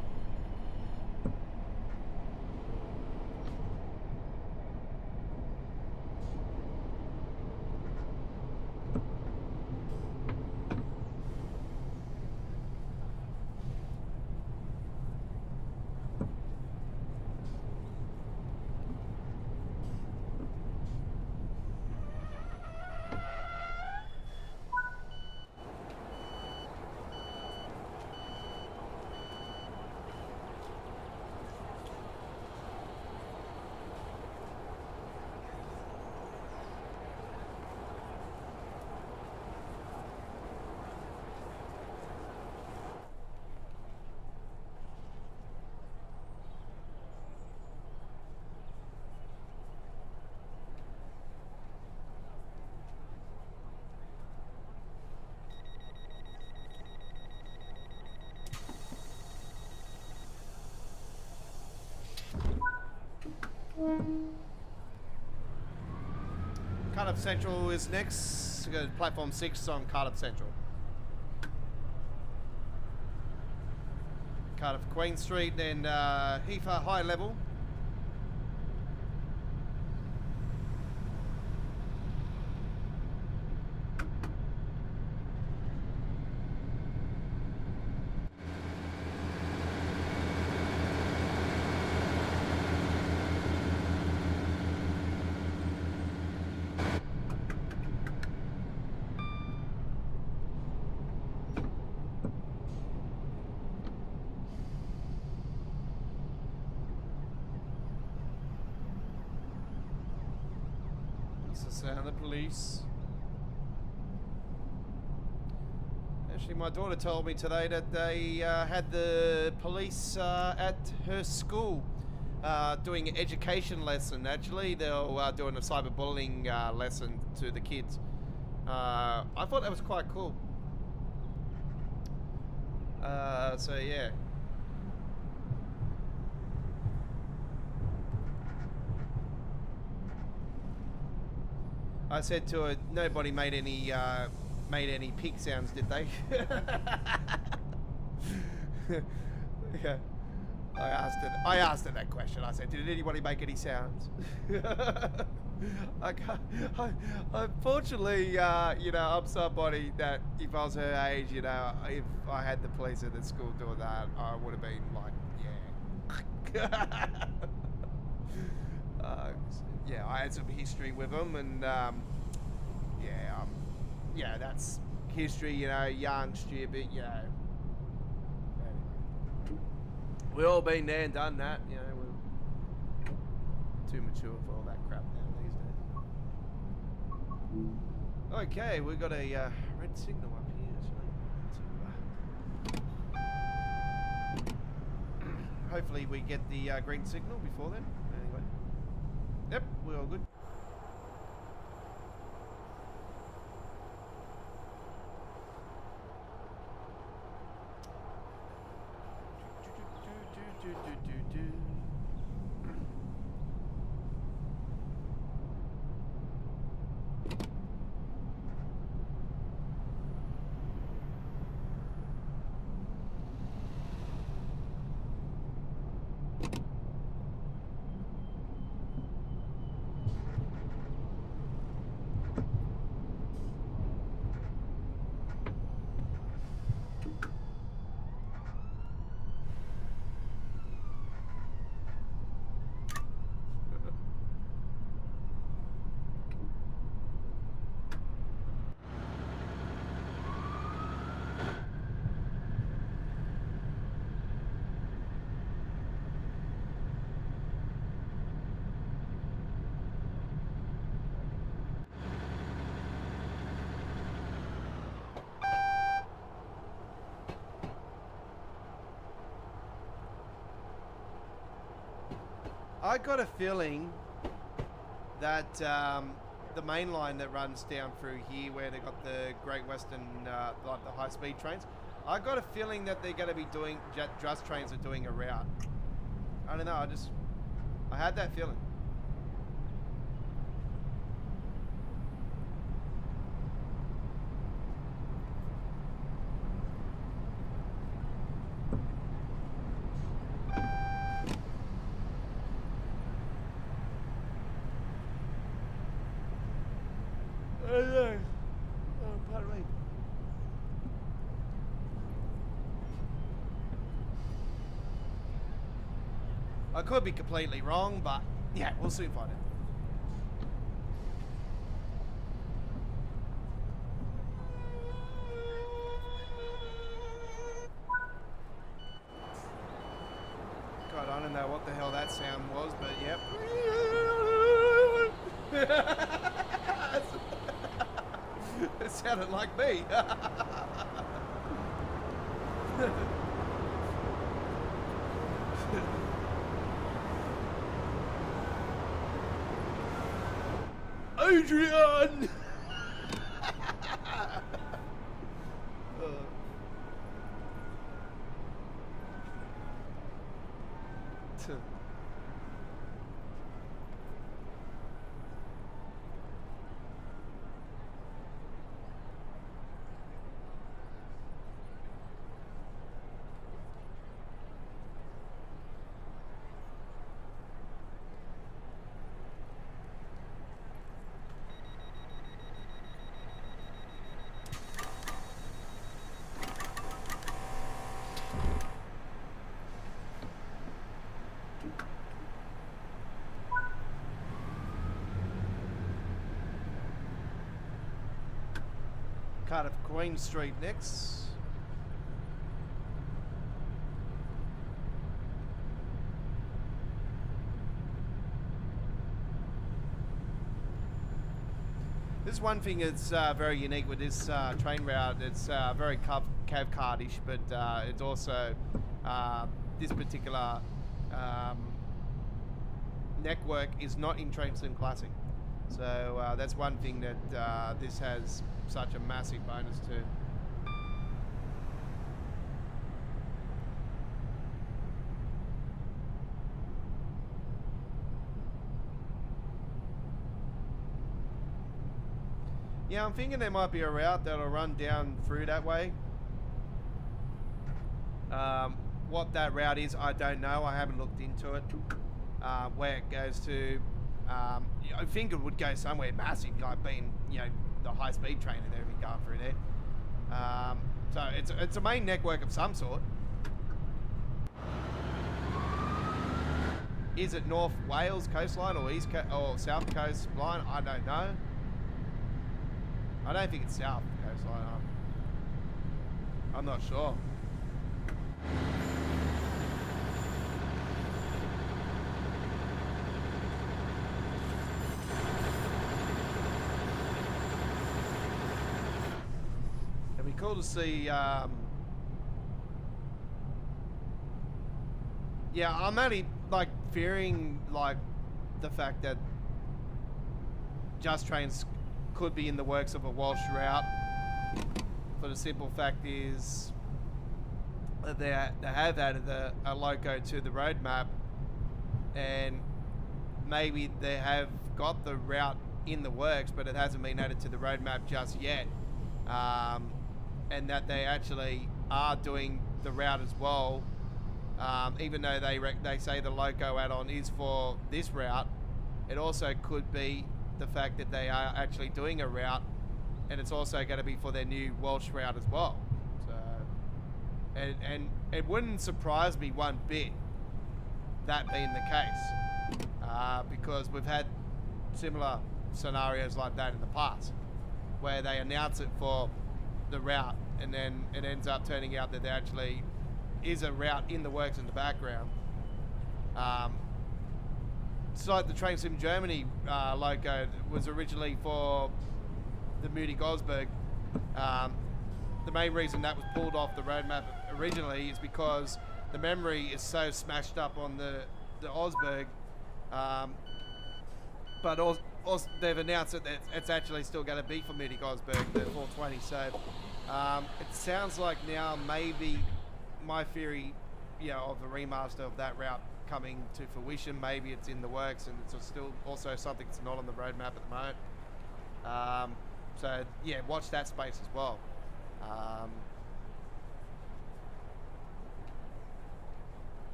Cardiff Central is next. Go to platform 6 on Cardiff Central. Cardiff Queen Street, then Heifer High Level. The sound of the police. Actually, my daughter told me today that they had the police at her school doing an education lesson. Actually, they were doing a cyberbullying lesson to the kids. I thought that was quite cool. So yeah. I said to her, nobody made any pig sounds, did they? Yeah. I asked her that question. I said, did anybody make any sounds? Unfortunately, you know, I'm somebody that if I was her age, you know, if I had the police at the school doing that, I would have been like, yeah. Yeah, I had some history with them, and yeah, that's history, you know, young, stupid, you know. Anyway, we all been there and done that, you know. We're too mature for all that crap now these days. Okay, we've got a red signal up here, so hopefully we get the green signal before then. Anyway. Yep, we're all good. I got a feeling that the main line that runs down through here, where they got the Great Western, like the high-speed trains, I got a feeling that they're going to be doing just trains are doing a route. I don't know. I had that feeling. I could be completely wrong, but yeah, we'll soon find out. God, I don't know what the hell that sound was, but yep. It sounded like me. Adrian! Cardiff Queen Street next. This is one thing that's very unique with this train route. It's very cav cardish, but it's also this particular network is not in Train Sim Classic. So that's one thing that this has such a massive bonus to. Yeah, I'm thinking there might be a route that'll run down through that way. What that route is, I don't know. I haven't looked into it. Where it goes to, I think it would go somewhere massive, like being, you know, the high-speed train and everything going through there. So it's a main network of some sort. Is it North Wales coastline or or South Coast line? I don't know. I don't think it's South coastline. I'm not sure. It'd be cool to see. Yeah, I'm only like fearing like the fact that Just Trains could be in the works of a Walsh route. For the simple fact is that they have added a loco to the roadmap, and maybe they have got the route in the works, but it hasn't been added to the roadmap just yet. And that they actually are doing the route as well, even though they say the loco add-on is for this route. It also could be the fact that they are actually doing a route, and it's also going to be for their new Welsh route as well. So, and it wouldn't surprise me one bit that being the case, because we've had similar scenarios like that in the past, where they announce it for the route, and then it ends up turning out that there actually is a route in the works in the background. It's like the Train Sim Germany logo was originally for the Moody-Gosberg. The main reason that was pulled off the roadmap originally is because the memory is so smashed up on the Osberg, but also they've announced that it's actually still going to be for Moody-Gosberg, the 420. So it sounds like now maybe my theory, of the remaster of that route coming to fruition, maybe it's in the works, and it's still also something that's not on the roadmap at the moment. So yeah, watch that space as well.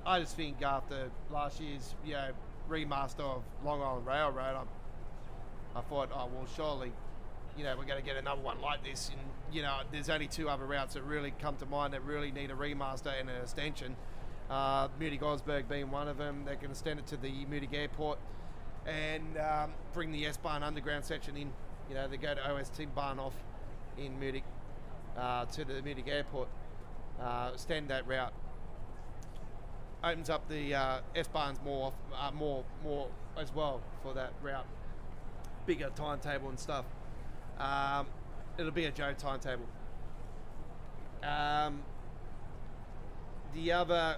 I just think after last year's remaster of Long Island Railroad, I thought, oh well, surely we're going to get another one like this, and there's only two other routes that really come to mind that really need a remaster and an extension. Moody-Gosberg being one of them. They can extend it to the Moody Airport and bring the S-Bahn underground section in. They go to OST Barn off in Moody to the Moody Airport. Extend that route. Opens up the S-Bahns more as well for that route. Bigger timetable and stuff. It'll be a Joe timetable. The other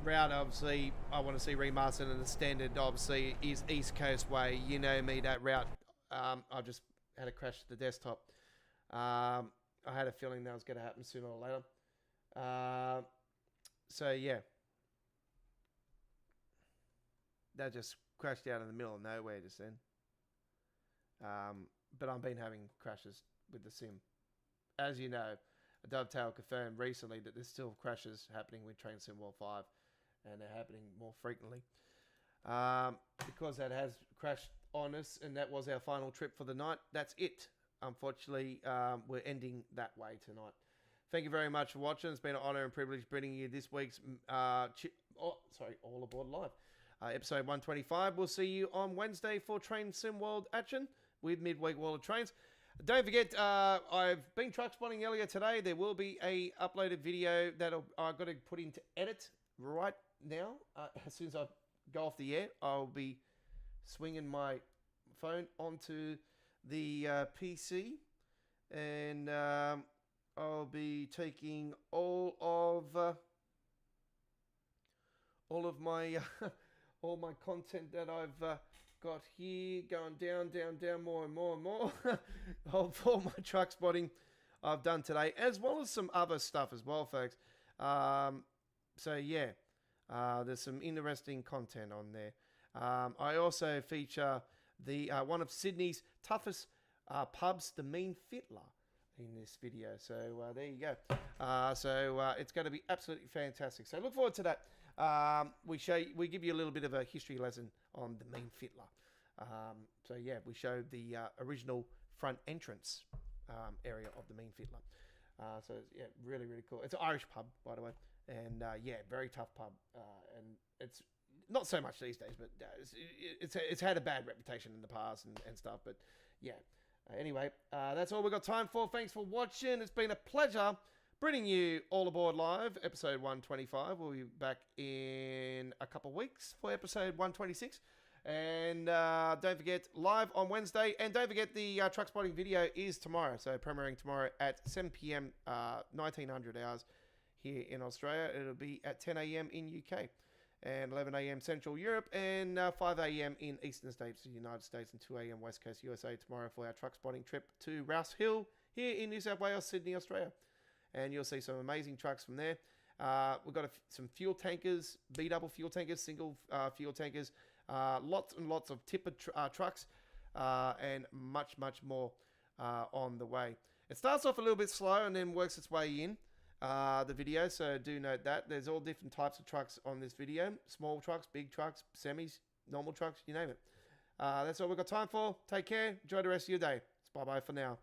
route, obviously, I want to see remastered and extended, obviously, is East Coast Way. You know me, that route. I just had a crash to the desktop. I had a feeling that was going to happen sooner or later. So, yeah. That just crashed out in the middle of nowhere just then. But I've been having crashes with the sim. As you know, Dovetail confirmed recently that there's still crashes happening with Train Sim World 5, and they're happening more frequently. Because that has crashed on us, and that was our final trip for the night. That's it. Unfortunately, we're ending that way tonight. Thank you very much for watching. It's been an honour and privilege bringing you this week's All Aboard Live. Episode 125. We'll see you on Wednesday for Train Sim World action with Midweek World of Trains. Don't forget, I've been truck spotting earlier today. There will be a uploaded video that I've got to put into edit right now. As soon as I go off the air, I'll be swinging my phone onto the PC, and I'll be taking all of my all my content that I've got here, going down, more and more of all my truck spotting I've done today, as well as some other stuff as well, folks. So yeah, there's some interesting content on there. I also feature the one of Sydney's toughest pubs, the Mean Fiddler, in this video. So there you go. It's going to be absolutely fantastic. So look forward to that. We give you a little bit of a history lesson on the Mean Fiddler. So yeah, we show the original front entrance area of the Mean Fiddler. So yeah, really cool. It's an Irish pub, by the way, and yeah, very tough pub. And it's not so much these days, but it's had a bad reputation in the past and stuff. But yeah. Anyway, that's all we've got time for. Thanks for watching. It's been a pleasure bringing you All Aboard Live, episode 125. We'll be back in a couple of weeks for episode 126. And don't forget, live on Wednesday. And don't forget, the truck spotting video is tomorrow. So premiering tomorrow at 7 p.m, 1900 hours here in Australia. It'll be at 10 a.m. in UK. And 11 a.m. Central Europe, and 5 a.m. in Eastern States, the United States, and 2 a.m. West Coast USA tomorrow for our truck spotting trip to Rouse Hill here in New South Wales, Sydney, Australia. And you'll see some amazing trucks from there. We've got some fuel tankers, B-double fuel tankers, single fuel tankers, lots and lots of tipper trucks, and much more on the way. It starts off a little bit slow and then works its way in. The video, so do note that there's all different types of trucks on this video: small trucks, big trucks, semis, normal trucks, you name it. That's all we've got time for. Take care, enjoy the rest of your day. It's bye for now.